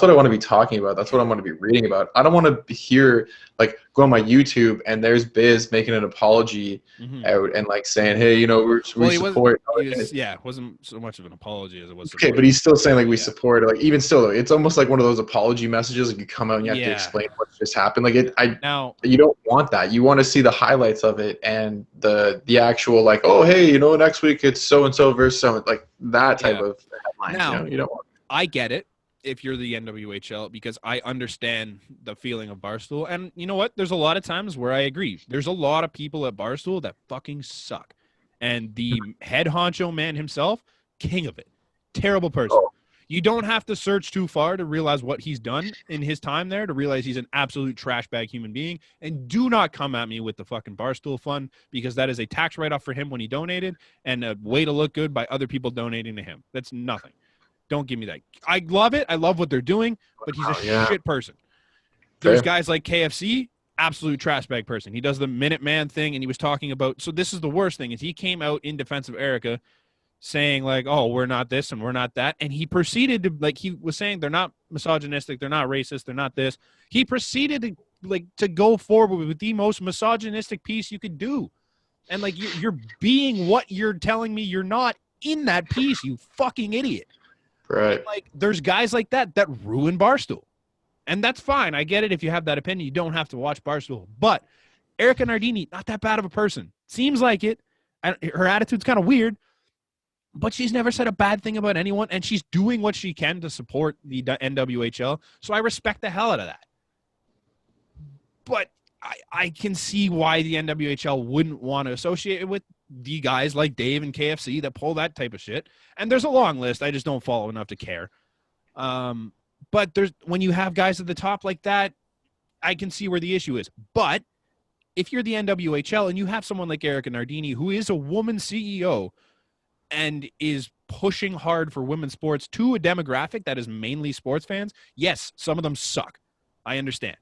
Speaker 2: what I want to be talking about. That's what I want to be reading about. I don't want to hear like go on my YouTube and there's Biz making an apology out and like saying, hey, you know, we support.
Speaker 1: It wasn't so much of an apology as it was.
Speaker 2: Okay, but he's still saying like we
Speaker 1: Yeah.
Speaker 2: support. Like even still, though, it's almost like one of those apology messages. Like you come out and you have to
Speaker 1: Yeah.
Speaker 2: explain what just happened. Like
Speaker 1: Now,
Speaker 2: you don't want that. You want to see the highlights of it and the actual like, oh hey, you know, next week it's so and so versus so, like that type
Speaker 1: Yeah.
Speaker 2: of headlines.
Speaker 1: Now-
Speaker 2: you know, you don't want.
Speaker 1: I get it if you're the NWHL because I understand the feeling of Barstool. And you know what? There's a lot of times where I agree. There's a lot of people at Barstool that fucking suck. And the head honcho man himself, king of it. Terrible person.
Speaker 2: Oh.
Speaker 1: You don't have to search too far to realize what he's done in his time there to realize he's an absolute trash bag human being. And do not come at me with the fucking Barstool fund because that is a tax write-off for him when he donated and a way to look good by other people donating to him. That's nothing. Don't give me that. I love it. I love what they're doing, but he's a shit person. There's
Speaker 2: Fair.
Speaker 1: guys like KFC, absolute trash bag person. He does the Minuteman thing, and he was talking about. So this is the worst thing: is he came out in defense of Erica, saying like, "Oh, we're not this and we're not that," and he proceeded to he was saying they're not misogynistic, they're not racist, they're not this. He proceeded to go forward with the most misogynistic piece you could do, and like you're being what you're telling me you're not in that piece, you fucking idiot.
Speaker 2: Right.
Speaker 1: Like there's guys like that ruin Barstool. And that's fine. I get it. If you have that opinion, you don't have to watch Barstool. But Erica Nardini, not that bad of a person. Seems like it. Her attitude's kind of weird. but she's never said a bad thing about anyone, and she's doing what she can to support the NWHL. So I respect the hell out of that. But I can see why the NWHL wouldn't want to associate it with the guys like Dave and KFC that pull that type of shit. And there's a long list. I just don't follow enough to care. But when you have guys at the top like that, I can see where the issue is. But if you're the NWHL and you have someone like Erica Nardini, who is a woman CEO and is pushing hard for women's sports to a demographic that is mainly sports fans, yes, some of them suck. I understand.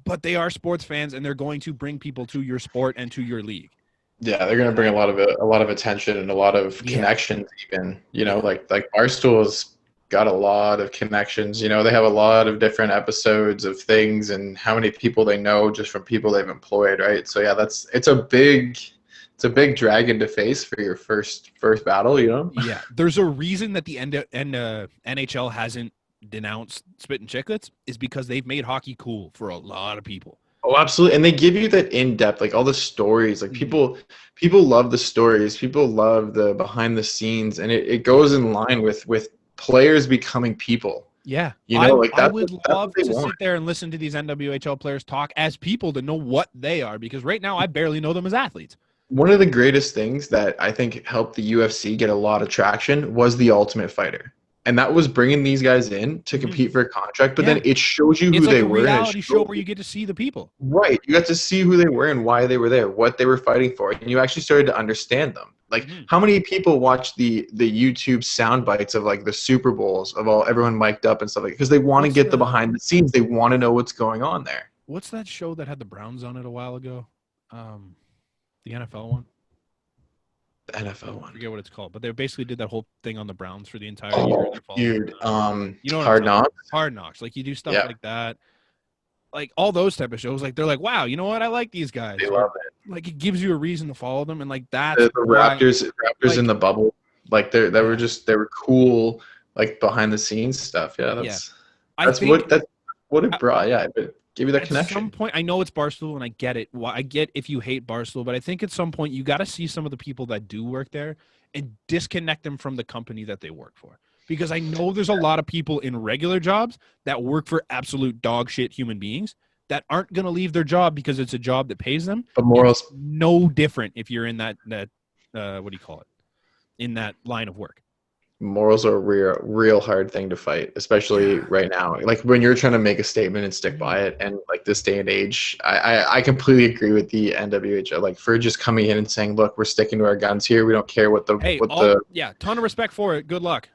Speaker 1: But they are sports fans, and they're going to bring people to your sport and to your league.
Speaker 2: Yeah, they're going to bring a lot of attention and a lot of connections. Even like Barstool's got a lot of connections. They have a lot of different episodes of things and how many people they know just from people they've employed, right? So yeah, it's a big dragon to face for your first battle.
Speaker 1: Yeah, there's a reason that the NHL hasn't denounced Spittin' Chicklets is because they've made hockey cool for a lot of people.
Speaker 2: Oh, absolutely. And they give you that in-depth, like all the stories, like people love the stories. People love the behind the scenes, and it goes in line with players becoming people.
Speaker 1: Yeah.
Speaker 2: I
Speaker 1: would love to sit there and listen to these NWHL players talk as people to know what they are, because right now I barely know them as athletes.
Speaker 2: One of the greatest things that I think helped the UFC get a lot of traction was the Ultimate Fighter. And that was bringing these guys in to compete for a contract, but then it shows you who they were.
Speaker 1: It's like a reality show where you get to see the people.
Speaker 2: Right. You got to see who they were and why they were there, what they were fighting for, and you actually started to understand them. Like, how many people watch the YouTube sound bites of like the Super Bowls of everyone mic'd up and stuff like that, because they want to get the behind the scenes. They want to know what's going on there.
Speaker 1: What's that show that had the Browns on it a while ago? The NFL one.
Speaker 2: The NFL one.
Speaker 1: I forget what it's called, but they basically did that whole thing on the Browns for the entire year.
Speaker 2: Dude,
Speaker 1: Hard Knocks. Hard Knocks. Like, you do stuff like that. Like, all those type of shows, like, they're like, wow, you know what? I like these guys.
Speaker 2: They love it.
Speaker 1: Like, it gives you a reason to follow them, and like that's
Speaker 2: the Raptors like, in the bubble. Like, they were cool, like behind the scenes stuff. Yeah, that's what it brought. Yeah, but give you that connection.
Speaker 1: At some point, I know it's Barstool, and I get it. Well, I get if you hate Barstool, but I think at some point you got to see some of the people that do work there and disconnect them from the company that they work for. Because I know there's a lot of people in regular jobs that work for absolute dog shit human beings that aren't going to leave their job because it's a job that pays them.
Speaker 2: But morals,
Speaker 1: no different if you're in that what do you call it? In that line of work.
Speaker 2: Morals are a real hard thing to fight, especially right now. Like, when you're trying to make a statement and stick by it, and like this day and age, I completely agree with the NWHL. Like, for just coming in and saying, look, we're sticking to our guns here. We don't care what the
Speaker 1: ton of respect for it. Good luck.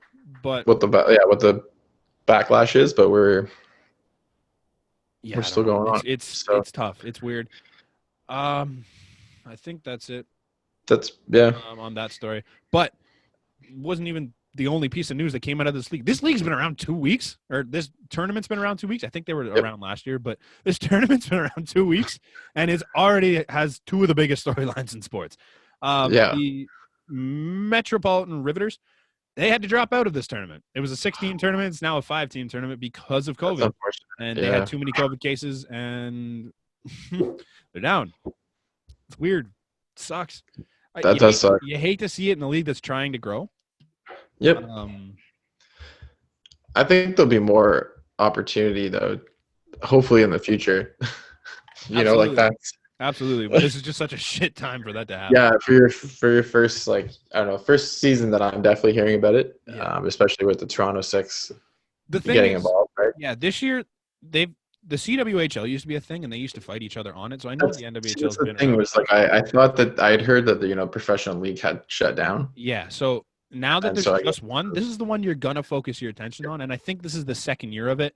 Speaker 1: But
Speaker 2: what the backlash is, but we're still going on.
Speaker 1: It's tough. It's weird. I think that's it.
Speaker 2: That's
Speaker 1: on that story. But it wasn't even the only piece of news that came out of this league. This league's been around 2 weeks, or this tournament's been around 2 weeks. I think they were around last year, but this tournament's been around 2 weeks, and it's already has two of the biggest storylines in sports. The Metropolitan Riveters, they had to drop out of this tournament. It was a 16 tournament. It's now a 5-team tournament because of COVID. And they had too many COVID cases, and they're down. It's weird. It sucks.
Speaker 2: That does suck.
Speaker 1: You hate to see it in a league that's trying to grow.
Speaker 2: Yep. I think there'll be more opportunity, though, hopefully in the future. Like that's
Speaker 1: absolutely. But this is just such a shit time for that to happen.
Speaker 2: Yeah, for your first, like, I don't know, first season that I'm definitely hearing about it, especially with the Toronto Six getting involved, right?
Speaker 1: Yeah, this year the CWHL used to be a thing, and they used to fight each other on it. So I know the NWHL.
Speaker 2: The thing was, like, I thought that I had heard that the professional league had shut down.
Speaker 1: Yeah, so now that there's just one, this is the one you're gonna focus your attention on, and I think this is the second year of it.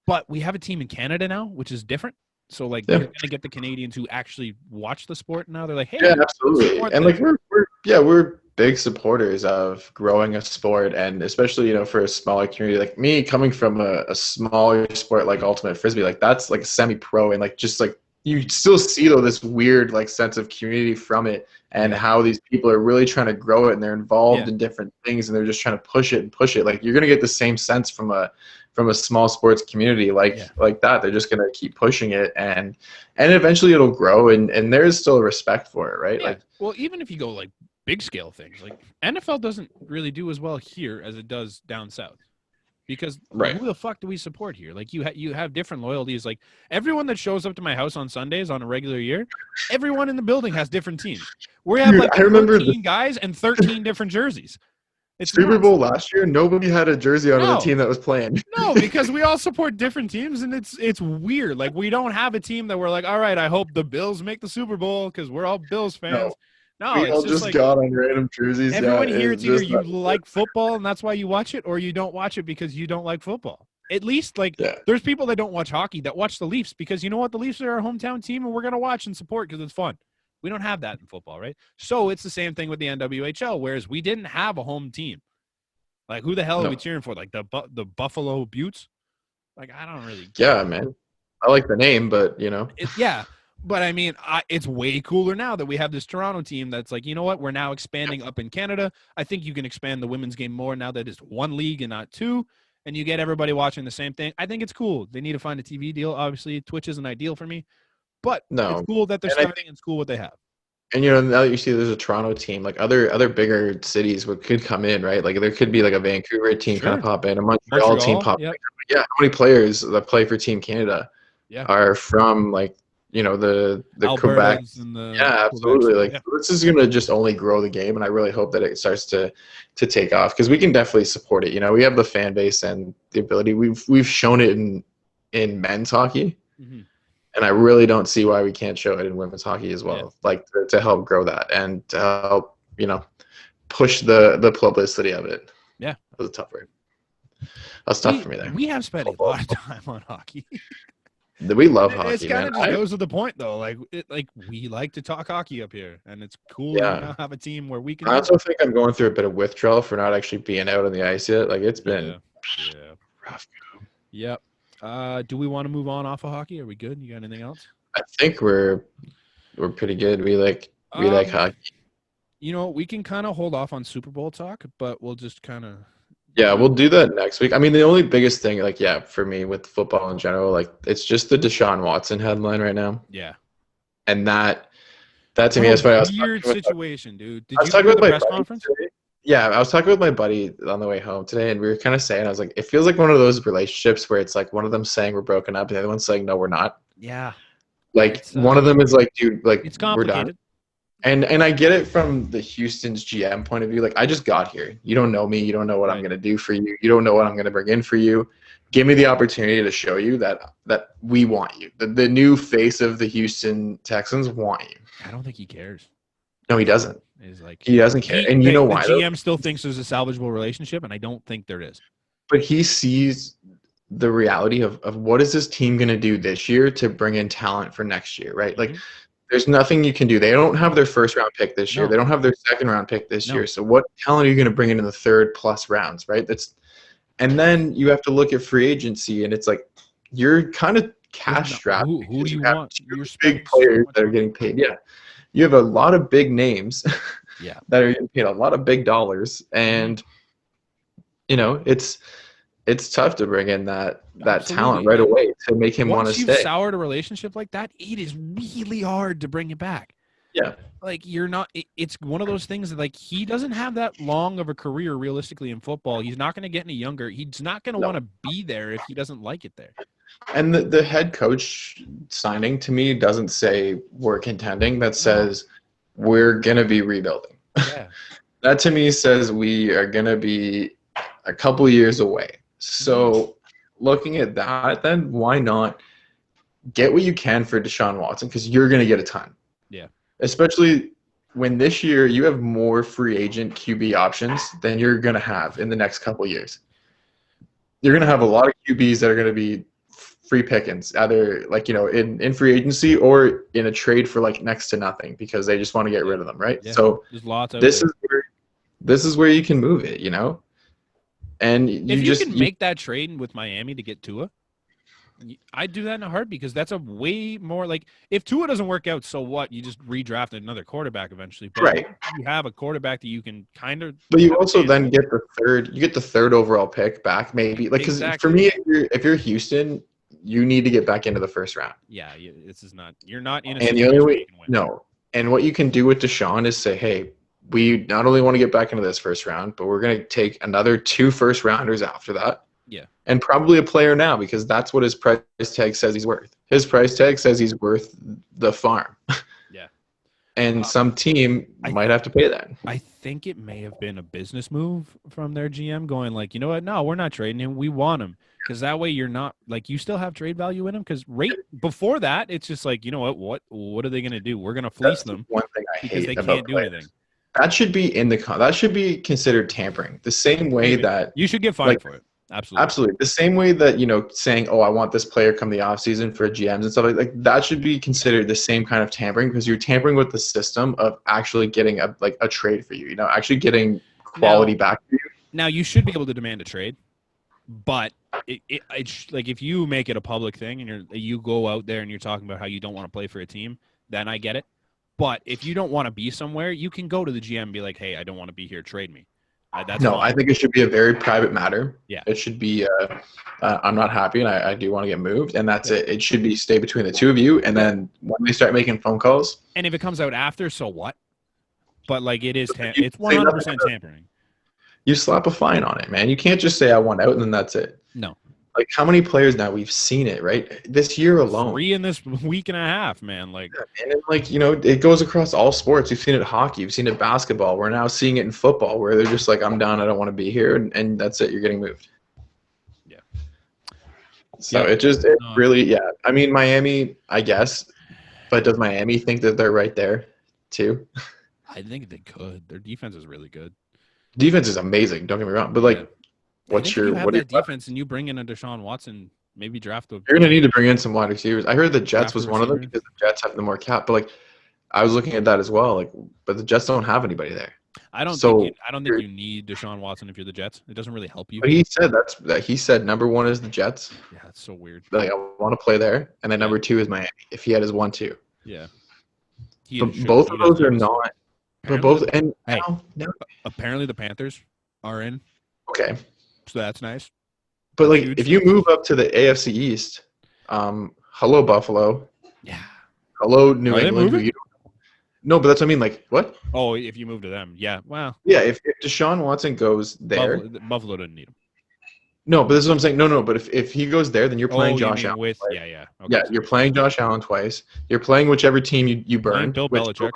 Speaker 1: But we have a team in Canada now, which is different. So like you're gonna get the Canadians who actually watch the sport now. They're like, hey,
Speaker 2: absolutely, and like we're big supporters of growing a sport, and especially for a smaller community like me, coming from a smaller sport like ultimate frisbee, like that's like semi-pro, and like just like you still see though this weird like sense of community from it, and how these people are really trying to grow it, and they're involved in different things, and they're just trying to push it. Like, you're gonna get the same sense from a small sports community like that. They're just gonna keep pushing it, and eventually it'll grow, and there is still a respect for it, right?
Speaker 1: Yeah. Like, well, even if you go like big scale things. Like NFL doesn't really do as well here as it does down south. Because
Speaker 2: Right.
Speaker 1: who the fuck do we support here? Like you have different loyalties. Like everyone that shows up to my house on Sundays on a regular year, everyone in the building has different teams. We have
Speaker 2: Dude,
Speaker 1: like
Speaker 2: I remember
Speaker 1: 13 guys and 13 different jerseys. It's
Speaker 2: Super
Speaker 1: nuts.
Speaker 2: Bowl last year, nobody had a jersey on of the
Speaker 1: No.
Speaker 2: team that was playing.
Speaker 1: No, because we all support different teams, and it's weird. Like we don't have a team that we're like, all right, I hope the Bills make the Super Bowl because we're all Bills fans. No,
Speaker 2: We
Speaker 1: it's
Speaker 2: all
Speaker 1: just like
Speaker 2: got on random jerseys.
Speaker 1: everyone
Speaker 2: yeah,
Speaker 1: here, it's either
Speaker 2: just
Speaker 1: you
Speaker 2: not-
Speaker 1: like football and that's why you watch it, or you don't watch it because you don't like football. At least, like,
Speaker 2: Yeah.
Speaker 1: there's people that don't watch hockey that watch the Leafs because you know what? The Leafs are our hometown team and we're going to watch and support because it's fun. We don't have that in football, right? So it's the same thing with the NWHL, whereas we didn't have a home team. Like, who the hell are we cheering for? Like, the Buffalo Buttes? Like, I don't really
Speaker 2: Yeah, man. I like the name, but, you know.
Speaker 1: Yeah. But, I mean, it's way cooler now that we have this Toronto team that's like, you know what? We're now expanding up in Canada. I think you can expand the women's game more now that it's one league and not two, and you get everybody watching the same thing. I think it's cool. They need to find a TV deal. Obviously, Twitch isn't ideal for me. But
Speaker 2: No.
Speaker 1: it's cool that they're starting in school what they have.
Speaker 2: And, you know, now that you see there's a Toronto team, like other bigger cities could come in, right? Like there could be like a Vancouver team kind of pop in, a Montreal team pop in. Yeah, how many players that play for Team Canada are from, like, you know, the Quebec. Absolutely. Like this is going to just only grow the game, and I really hope that it starts to take off because we can definitely support it. You know, we have the fan base and the ability. We've shown it in men's hockey. Mm-hmm. And I really don't see why we can't show it in women's hockey as well, like to help grow that and to help, you know, push the publicity of it.
Speaker 1: Yeah.
Speaker 2: That was a tough word. That's tough for me there.
Speaker 1: We have spent a lot of time on hockey.
Speaker 2: We love hockey,
Speaker 1: It's kind of just goes to the point, though. Like we like to talk hockey up here, and it's cool to now have a team where we can.
Speaker 2: I also think I'm going through a bit of withdrawal for not actually being out on the ice yet. Like it's been rough.
Speaker 1: Yep. Do we want to move on off of hockey? Are we good? You got anything else?
Speaker 2: I think we're pretty good. We like hockey.
Speaker 1: You know, we can kind of hold off on Super Bowl talk, but we'll just kind of.
Speaker 2: Yeah, we'll do that next week. I mean, the only biggest thing, like, for me with football in general, like, it's just the Deshaun Watson headline right now.
Speaker 1: Yeah.
Speaker 2: And that to me is funny.
Speaker 1: Weird situation, dude. Did
Speaker 2: you
Speaker 1: go to the press conference?
Speaker 2: Yeah, I was talking with my buddy on the way home today, and we were kind of saying, I was like, it feels like one of those relationships where it's like one of them saying we're broken up, and the other one's saying, no, we're not.
Speaker 1: Yeah.
Speaker 2: Like, one of them is like, dude, like,
Speaker 1: it's complicated.
Speaker 2: We're done. And I get it from the Houston's GM point of view. Like, I just got here. You don't know me. You don't know what I'm going to do for you. You don't know what I'm going to bring in for you. Give me the opportunity to show you that we want you. The new face of the Houston Texans want you.
Speaker 1: I don't think he cares.
Speaker 2: No, he doesn't.
Speaker 1: He's like,
Speaker 2: he doesn't care. And you know why?
Speaker 1: The GM still thinks there's a salvageable relationship, and I don't think there is.
Speaker 2: But he sees the reality of what is this team going to do this year to bring in talent for next year, right?
Speaker 1: Mm-hmm.
Speaker 2: Like, there's nothing you can do. They don't have their first round pick this year. They don't have their second round pick this year. So what talent are you going to bring in the third plus rounds, right? And then you have to look at free agency, and it's like you're kind of cash strapped.
Speaker 1: Who do you want?
Speaker 2: You're big players that are getting paid. Yeah, you have a lot of big names. That are getting paid a lot of big dollars, and you know it's tough to bring in that talent right away to make him want to stay.
Speaker 1: Once you've soured a relationship like that, it is really hard to bring it back.
Speaker 2: Yeah.
Speaker 1: Like you're not. It's one of those things that like he doesn't have that long of a career realistically in football. He's not going to get any younger. He's not going to want to be there if he doesn't like it there.
Speaker 2: And the head coach signing to me doesn't say we're contending. That says we're going to be rebuilding.
Speaker 1: Yeah.
Speaker 2: That to me says we are going to be a couple years away. So looking at that, then why not get what you can for Deshaun Watson? Because you're going to get a ton.
Speaker 1: Yeah.
Speaker 2: Especially when this year you have more free agent QB options than you're going to have in the next couple of years. You're going to have a lot of QBs that are going to be free pickings, either like, you know, in free agency or in a trade for like next to nothing because they just want to get rid of them, right?
Speaker 1: Yeah.
Speaker 2: So
Speaker 1: there's lots of
Speaker 2: this is where you can move it, you know? And
Speaker 1: if you can make that trade with Miami to get Tua, I'd do that in a heartbeat because that's a way more like if Tua doesn't work out, so what? You just redraft another quarterback eventually. But
Speaker 2: right.
Speaker 1: You have a quarterback that you can kind of.
Speaker 2: But you also then get the third overall pick back, maybe. Like because for me, if you're Houston, you need to get back into the first round.
Speaker 1: Yeah, this is not. You're not in a.
Speaker 2: And the only way, no. And what you can do with Deshaun is say, hey, we not only want to get back into this first round, but we're going to take another 2 first-rounders after that.
Speaker 1: Yeah.
Speaker 2: And probably a player now because that's what his price tag says he's worth. His price tag says he's worth the farm.
Speaker 1: Yeah.
Speaker 2: And some team might have to pay that.
Speaker 1: I think it may have been a business move from their GM going like, you know what? No, we're not trading him. We want him. Because that way you're not like you still have trade value in him. Because before that, it's just like, you know what are they going to do? We're going to fleece them.
Speaker 2: One thing I
Speaker 1: because
Speaker 2: hate
Speaker 1: they
Speaker 2: about
Speaker 1: can't do
Speaker 2: players.
Speaker 1: anything.
Speaker 2: That should be that should be considered tampering. The same way that
Speaker 1: you should get fined for it. Absolutely.
Speaker 2: Absolutely. The same way that, saying, oh, I want this player come the offseason for GMs and stuff like that should be considered the same kind of tampering because you're tampering with the system of actually getting a trade for you, actually getting quality back for you.
Speaker 1: Now, you should be able to demand a trade, but like if you make it a public thing and you go out there and you're talking about how you don't want to play for a team, then I get it. But if you don't want to be somewhere, you can go to the GM and be like, hey, I don't want to be here. Trade me. That's fine.
Speaker 2: I think it should be a very private matter.
Speaker 1: Yeah.
Speaker 2: It should be, I'm not happy and I do want to get moved. And that's it. It should be stay between the two of you. And then when they start making phone calls.
Speaker 1: And if it comes out after, so what? But like it's 100% tampering.
Speaker 2: You slap a fine on it, man. You can't just say I want out and then that's it.
Speaker 1: No.
Speaker 2: Like how many players now we've seen it, right? This year alone.
Speaker 1: 3 in this week and a half, man. Like,
Speaker 2: and it goes across all sports. We've seen it in hockey. We've seen it in basketball. We're now seeing it in football where they're just like, I'm done. I don't want to be here. And that's it. You're getting moved.
Speaker 1: Yeah.
Speaker 2: So I mean, Miami, I guess. But does Miami think that they're right there too?
Speaker 1: I think they could. Their defense is really good.
Speaker 2: Defense is amazing. Don't get me wrong. But what's
Speaker 1: your defense
Speaker 2: weapons?
Speaker 1: and you bring in a Deshaun Watson, maybe draft a.
Speaker 2: You're gonna need to bring in some wide receivers. I heard the Jets was one of them because the Jets have the more cap. But I was looking at that as well. But the Jets don't have anybody there.
Speaker 1: I don't think you need Deshaun Watson if you're the Jets. It doesn't really help you.
Speaker 2: But he said number 1 is the Jets.
Speaker 1: Yeah, that's so weird.
Speaker 2: I want to play there, and then number 2 is Miami. If he had his 1-2.
Speaker 1: Yeah.
Speaker 2: Both of those are not. But both
Speaker 1: apparently the Panthers are in.
Speaker 2: Okay.
Speaker 1: So that's nice.
Speaker 2: But if you move up to the AFC East, hello Buffalo.
Speaker 1: Yeah.
Speaker 2: Hello New England. No, but that's what I mean. What?
Speaker 1: Oh, if you move to them, yeah. Well.
Speaker 2: Yeah, if Deshaun Watson goes there,
Speaker 1: Buffalo didn't need him.
Speaker 2: No, but this is what I'm saying. No, but if he goes there, then you're playing Josh Allen.
Speaker 1: Okay,
Speaker 2: yeah, you're playing Josh Allen twice. You're playing whichever team you burn.
Speaker 1: Bill Belichick.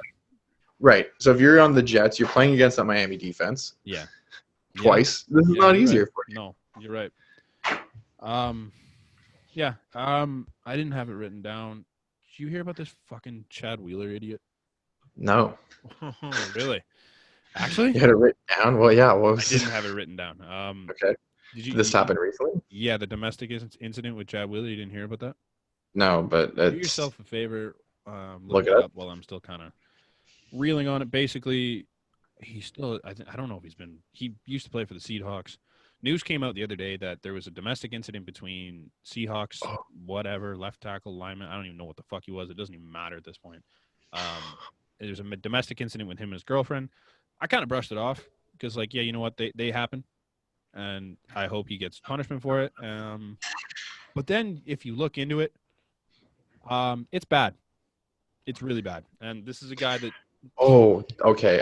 Speaker 2: Right. So if you're on the Jets, you're playing against that Miami defense.
Speaker 1: Yeah.
Speaker 2: Twice. This is not easier for you.
Speaker 1: No, you're right. Yeah. I didn't have it written down. Did you hear about this fucking Chad Wheeler idiot?
Speaker 2: No.
Speaker 1: Really? Actually?
Speaker 2: You had it written down? Well, yeah.
Speaker 1: I didn't have it written down.
Speaker 2: Okay. Did this happen recently?
Speaker 1: Yeah, the domestic incident with Chad Wheeler. You didn't hear about that?
Speaker 2: No, but
Speaker 1: do yourself a favor. Look it up while I'm still kind of reeling on it. Basically, he's still. I don't know if he used to play for the Seahawks. News came out the other day that there was a domestic incident between Seahawks, whatever, left tackle, lineman. I don't even know what the fuck he was. It doesn't even matter at this point. There's a domestic incident with him and his girlfriend. I kind of brushed it off because, you know what? They happen. And I hope he gets punishment for it. But then if you look into it, it's bad. It's really bad. And this is a guy that.
Speaker 2: Oh, okay.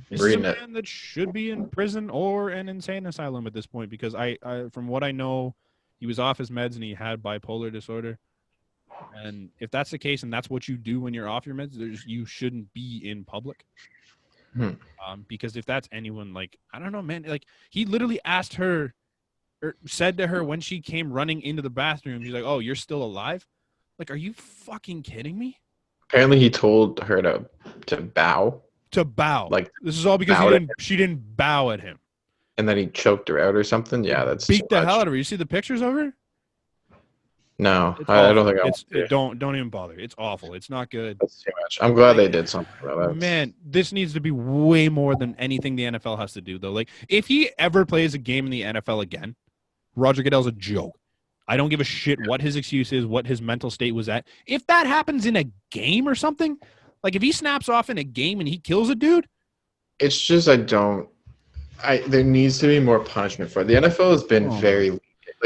Speaker 1: This is a man that should be in prison or an insane asylum at this point because I from what I know, he was off his meds and he had bipolar disorder. And if that's the case and that's what you do when you're off your meds, you shouldn't be in public. Because if that's anyone, I don't know, man, he literally asked her or said to her when she came running into the bathroom, he's like, "Oh, you're still alive?" Are you fucking kidding me?
Speaker 2: Apparently he told her to bow.
Speaker 1: To bow. This is all because she didn't bow at him.
Speaker 2: And then he choked her out or something? Yeah, that's
Speaker 1: beat the hell out of her. You see the pictures of her?
Speaker 2: No, I don't think
Speaker 1: don't even bother. It's awful. It's not good.
Speaker 2: That's too much. I'm glad they did something about that.
Speaker 1: Man, this needs to be way more than anything the NFL has to do, though. If he ever plays a game in the NFL again, Roger Goodell's a joke. I don't give a shit what his excuse is, what his mental state was at. If that happens in a game or something, if he snaps off in a game and he kills a dude.
Speaker 2: It's just there needs to be more punishment for it. The NFL has been very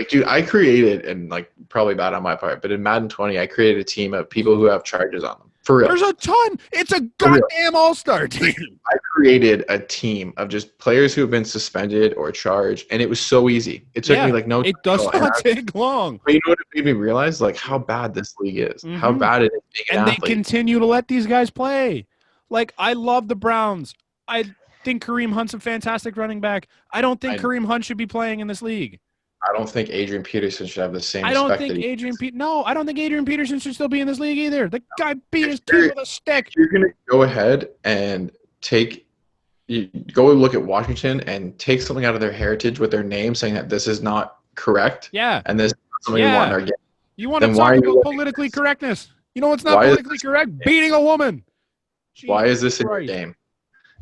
Speaker 2: dude, I created, and probably bad on my part, but in Madden 20, I created a team of people who have charges on them For real.
Speaker 1: There's a ton. It's a goddamn all-star team.
Speaker 2: I created a team of just players who have been suspended or charged, and it was so easy. It took me like no time.
Speaker 1: It does not take long.
Speaker 2: But you know what it made me realize? Like how bad this league is. How bad it is being an athlete.
Speaker 1: They continue to let these guys play. Like, I love the Browns. I think Kareem Hunt's a fantastic running back. I don't think Kareem Hunt should be playing in this league.
Speaker 2: I don't think Adrian Peterson should have the same
Speaker 1: I don't think Adrian Peterson should still be in this league either. The guy beat his kid with a stick.
Speaker 2: You're going to go ahead and go look at Washington and take something out of their heritage with their name, saying that this is not correct.
Speaker 1: Yeah.
Speaker 2: And this is something you want in our game.
Speaker 1: You want to talk about politically correctness. You know what's not politically correct? Beating a woman.
Speaker 2: Why is this in your game?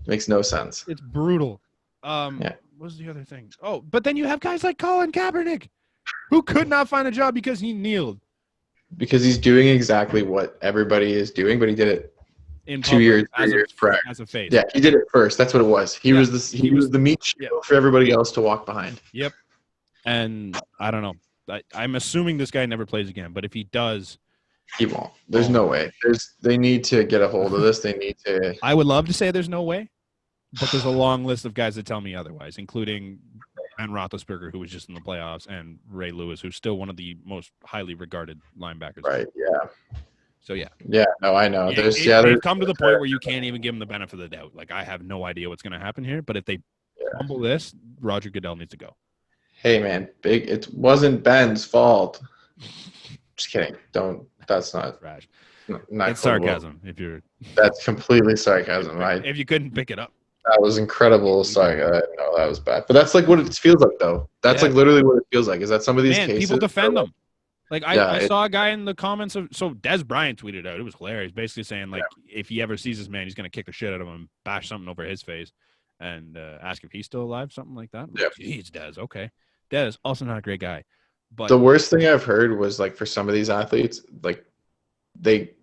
Speaker 2: It makes no sense.
Speaker 1: It's brutal. What was the other thing? Oh, but then you have guys like Colin Kaepernick, who could not find a job because he kneeled.
Speaker 2: Because he's doing exactly what everybody is doing, but he did it in 2 years, 3 years prior.
Speaker 1: As a face.
Speaker 2: Yeah, he did it first. That's what it was. He was the meat shield for everybody else to walk behind.
Speaker 1: Yep. And I don't know. I'm assuming this guy never plays again, but if he does,
Speaker 2: he won't. There's no way. They need to get a hold of this. They need to.
Speaker 1: I would love to say there's no way. But there's a long list of guys that tell me otherwise, including Ben Roethlisberger, who was just in the playoffs, and Ray Lewis, who's still one of the most highly regarded linebackers.
Speaker 2: Right, yeah.
Speaker 1: So, yeah.
Speaker 2: Yeah, no, I know.
Speaker 1: They've come to the point where you can't even give them the benefit of the doubt. Like, I have no idea what's going to happen here, but if they fumble this, Roger Goodell needs to go.
Speaker 2: Hey, man, it wasn't Ben's fault. Just kidding. That's not
Speaker 1: trash.
Speaker 2: It's
Speaker 1: sarcasm.
Speaker 2: That's completely sarcasm.
Speaker 1: If you couldn't pick it up.
Speaker 2: That was incredible. Sorry, no, that was bad. But that's like what it feels like, though. That's like literally what it feels like. Is that some of these cases?
Speaker 1: People defend them. Like I saw a guy in the comments so Des Bryant tweeted out. It was hilarious, basically saying like if he ever sees this man, he's gonna kick the shit out of him, and bash something over his face, and ask if he's still alive, something like that.
Speaker 2: Yeah.
Speaker 1: Jeez, Des. Okay, Des also not a great guy. But
Speaker 2: the worst thing I've heard was like for some of these athletes, like they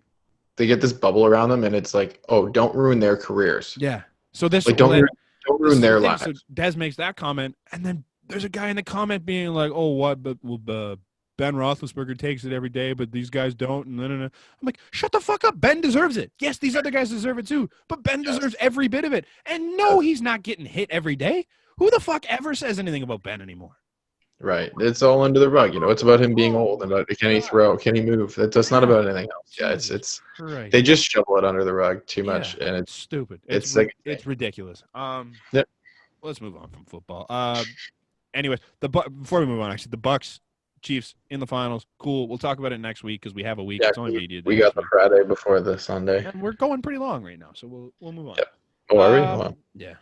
Speaker 2: get this bubble around them, and it's like, oh, don't ruin their careers.
Speaker 1: Yeah. So this
Speaker 2: like, don't ruin their lives.
Speaker 1: So Des makes that comment, and then there's a guy in the comment being like, "Oh, what? But Ben Roethlisberger takes it every day, but these guys don't." And I'm like, "Shut the fuck up! Ben deserves it. Yes, these other guys deserve it too, but Ben deserves every bit of it. And no, he's not getting hit every day. Who the fuck ever says anything about Ben anymore?"
Speaker 2: Right. It's all under the rug. You know, it's about him being old and about can he throw, can he move. That's not about anything else. Yeah, it's
Speaker 1: right.
Speaker 2: They just shovel it under the rug too much, and it's
Speaker 1: stupid.
Speaker 2: It's
Speaker 1: ridiculous.
Speaker 2: Yep.
Speaker 1: Let's move on from football. Anyways, before we move on, actually, the Bucks, Chiefs in the finals. Cool. We'll talk about it next week because we have a week.
Speaker 2: Yeah,
Speaker 1: it's only media.
Speaker 2: We got the Friday before the Sunday,
Speaker 1: and we're going pretty long right now, so we'll move on.
Speaker 2: Yep. Oh, are we? Wow.
Speaker 1: Yeah.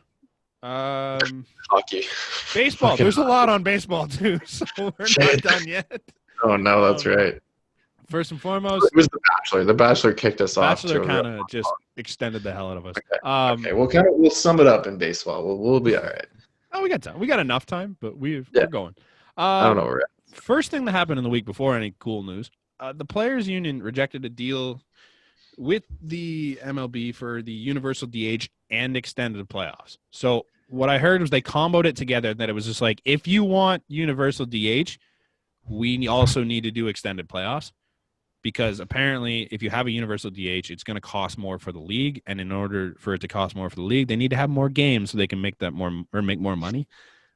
Speaker 2: Hockey.
Speaker 1: Baseball. There's a lot on baseball too, so we're not done yet.
Speaker 2: Oh no, that's right.
Speaker 1: First and foremost,
Speaker 2: it was The Bachelor. The Bachelor kicked us off.
Speaker 1: Bachelor kind of just extended the hell out of us.
Speaker 2: Okay. We'll sum it up in baseball. We'll be all right.
Speaker 1: Oh, we got time. We got enough time, but we're going.
Speaker 2: I don't know where we're at.
Speaker 1: First thing that happened in the week before any cool news, the Players Union rejected a deal with the MLB for the universal DH and extended playoffs. So what I heard was they comboed it together, that it was just like, if you want universal DH, we also need to do extended playoffs, because apparently if you have a universal DH, it's going to cost more for the league. And in order for it to cost more for the league, they need to have more games so they can make that more or make more money,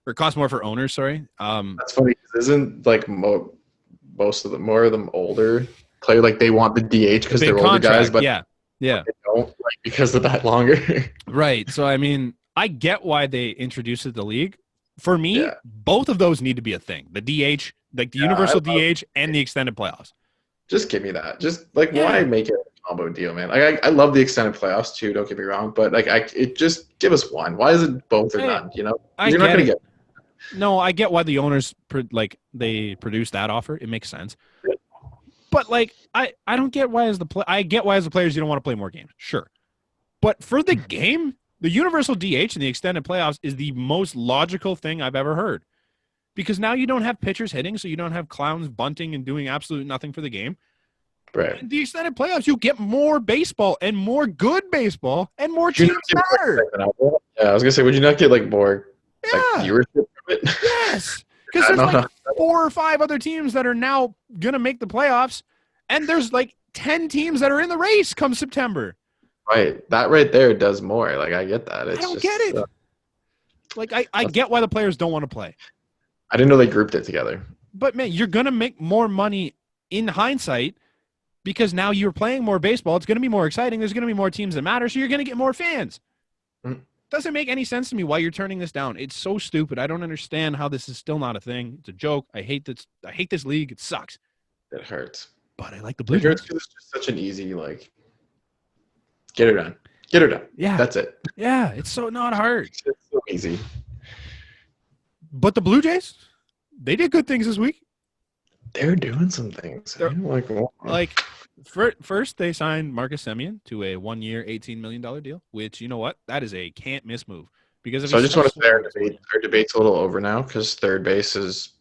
Speaker 1: or cost more for owners. Sorry.
Speaker 2: That's funny. Isn't like most of them, more of them older play, like they want the DH because they're older guys, but
Speaker 1: yeah.
Speaker 2: They don't, like, because of that longer.
Speaker 1: Right. So, I mean, I get why they introduced it to the league. For me, both of those need to be a thing. The DH, like the universal DH and the extended playoffs.
Speaker 2: Just give me that. Just like why make it a combo deal, man? Like I love the extended playoffs too. Don't get me wrong, but like it just give us one. Why is it both or none? You know, you're not gonna get.
Speaker 1: No, I get why the owners they produce that offer. It makes sense. But like I don't get why I get why as the players you don't want to play more games. Sure, but for the game, the universal DH and the extended playoffs is the most logical thing I've ever heard. Because now you don't have pitchers hitting, so you don't have clowns bunting and doing absolutely nothing for the game.
Speaker 2: Right.
Speaker 1: In the extended playoffs, you get more baseball and more good baseball and more teams matter.
Speaker 2: Yeah, I was gonna say, would you not get like more viewership from it?
Speaker 1: Yes, because there's 4 or 5 other teams that are now gonna make the playoffs, and there's like 10 teams that are in the race come September.
Speaker 2: Right. That right there does more. Like, I get that. It's
Speaker 1: I don't
Speaker 2: just,
Speaker 1: get it. Like, I get why the players don't want to play.
Speaker 2: I didn't know they grouped it together.
Speaker 1: But, man, you're going to make more money in hindsight because now you're playing more baseball. It's going to be more exciting. There's going to be more teams that matter, so you're going to get more fans. Doesn't make any sense to me why you're turning this down. It's so stupid. I don't understand how this is still not a thing. It's a joke. I hate this league. It sucks.
Speaker 2: It hurts.
Speaker 1: But I like the Blue
Speaker 2: It hurts
Speaker 1: Jays.
Speaker 2: because it's just such an easy, like, get it done. Get it done.
Speaker 1: Yeah.
Speaker 2: That's it.
Speaker 1: Yeah, it's so not hard.
Speaker 2: It's so easy.
Speaker 1: But the Blue Jays, they did good things this week.
Speaker 2: They're doing some things.
Speaker 1: Like, first they signed Marcus Semien to a 1-year, $18 million deal, which, you know what? That is a can't-miss move. Because
Speaker 2: So I just want to say our debate's a little over now because third base is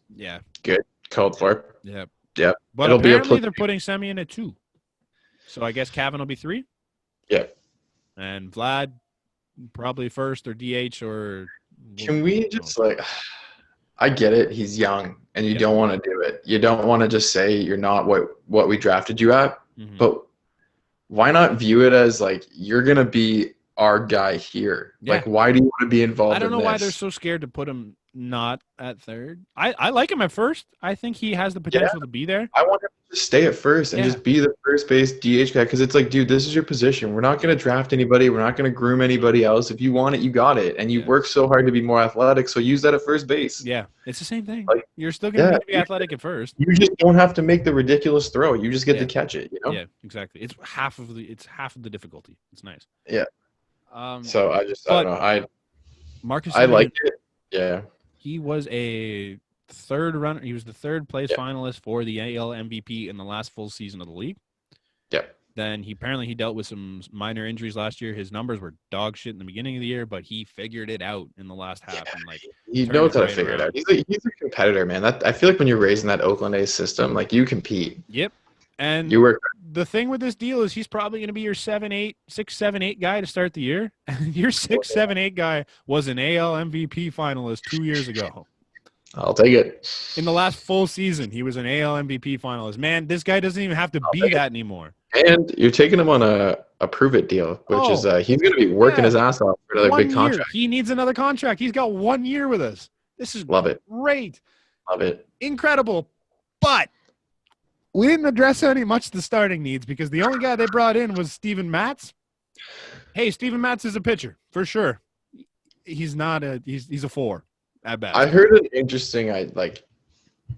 Speaker 2: good, called for.
Speaker 1: Yeah.
Speaker 2: Yep.
Speaker 1: But apparently they're putting Semien at 2. So I guess Cavan will be 3.
Speaker 2: Yep.
Speaker 1: And Vlad probably first or DH or.
Speaker 2: Can we just I get it. He's young and you don't want to do it. You don't want to just say you're not what we drafted you at. Mm-hmm. But why not view it as like you're going to be our guy here? Yeah. Like, why do you want to be involved in this?
Speaker 1: I don't know why they're so scared to put him not at third. I like him at first. I think he has the potential to be there.
Speaker 2: I want him to stay at first and just be the first base DH guy because it's like, dude, this is your position. We're not going to draft anybody. We're not going to groom anybody else. If you want it, you got it. And you work so hard to be more athletic, so use that at first base.
Speaker 1: Yeah, it's the same thing. Like, you're still going to be athletic at first.
Speaker 2: You just don't have to make the ridiculous throw. You just get to catch it, you know?
Speaker 1: Yeah, exactly. It's half of the difficulty. It's nice.
Speaker 2: Yeah. So I don't know.
Speaker 1: Marcus,
Speaker 2: I liked it. Yeah.
Speaker 1: He was a third runner. He was the third place finalist for the AL MVP in the last full season of the league.
Speaker 2: Yep.
Speaker 1: Then he dealt with some minor injuries last year. His numbers were dog shit in the beginning of the year, but he figured it out in the last half. And
Speaker 2: he knows how to figure it out. He's a competitor, man. I feel like when you're raised in that Oakland A's system, like you compete.
Speaker 1: Yep. And
Speaker 2: you work.
Speaker 1: The thing with this deal is he's probably going to be your 6, 7, 8 guy to start the year. And your 6, 7, 8 guy was an AL MVP finalist 2 years ago.
Speaker 2: I'll take it.
Speaker 1: In the last full season, he was an AL MVP finalist. Man, this guy doesn't even have to be that anymore.
Speaker 2: And you're taking him on a prove-it deal, which is he's going to be working his ass off for another big contract.
Speaker 1: He needs another contract. He's got 1 year with us. This is
Speaker 2: Love it.
Speaker 1: Great.
Speaker 2: Love it.
Speaker 1: Incredible. But we didn't address much of the starting needs because the only guy they brought in was Steven Matz. Hey, Steven Matz is a pitcher for sure. He's not he's a 4 at best.
Speaker 2: I heard an interesting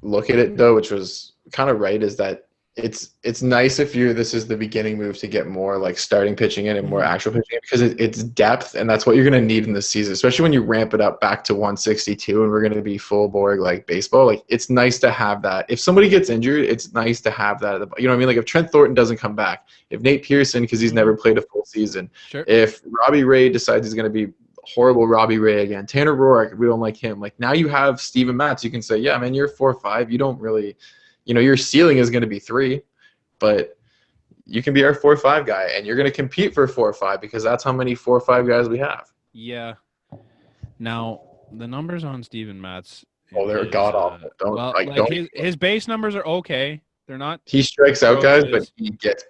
Speaker 2: look at it though, which was kind of right, is that it's nice if this is the beginning move to get more like starting pitching in and more actual pitching because it's depth, and that's what you're going to need in this season, especially when you ramp it up back to 162 and we're going to be full bore like baseball. Like, it's nice to have that. If somebody gets injured, it's nice to have that. You know what I mean? Like, if Trent Thornton doesn't come back, if Nate Pearson, because he's never played a full season, if Robbie Ray decides he's going to be horrible Robbie Ray again, Tanner Roark, we don't like him. Like, now you have Steven Matz. You can say, yeah, man, you're 4-5. You don't really, your ceiling is going to be 3, but you can be our 4-5 guy, and you're going to compete for 4-5 because that's how many 4-5 guys we have.
Speaker 1: Yeah. Now, the numbers on Steven Matz.
Speaker 2: They're god awful.
Speaker 1: His base numbers are okay. They're not.
Speaker 2: He strikes out guys, but he gets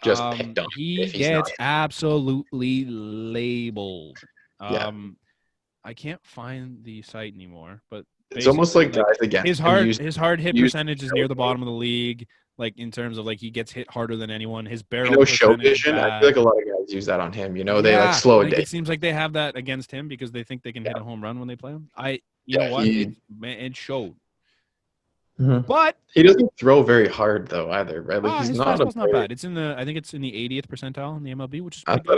Speaker 2: just picked on.
Speaker 1: He gets absolutely labeled. I can't find the site anymore, but
Speaker 2: it's almost like guys again.
Speaker 1: His hard hit percentage is near the bottom of the league. Like, in terms of like he gets hit harder than anyone. His barrel
Speaker 2: show vision. I feel like a lot of guys use that on him. They slow it down.
Speaker 1: It seems like they have that against him because they think they can hit a home run when they play him. You know what? It showed.
Speaker 2: Mm-hmm.
Speaker 1: But
Speaker 2: he doesn't throw very hard though either, right? Like, he's
Speaker 1: his
Speaker 2: not
Speaker 1: not bad. It's I think it's in the 80th percentile in the MLB, which is
Speaker 2: I thought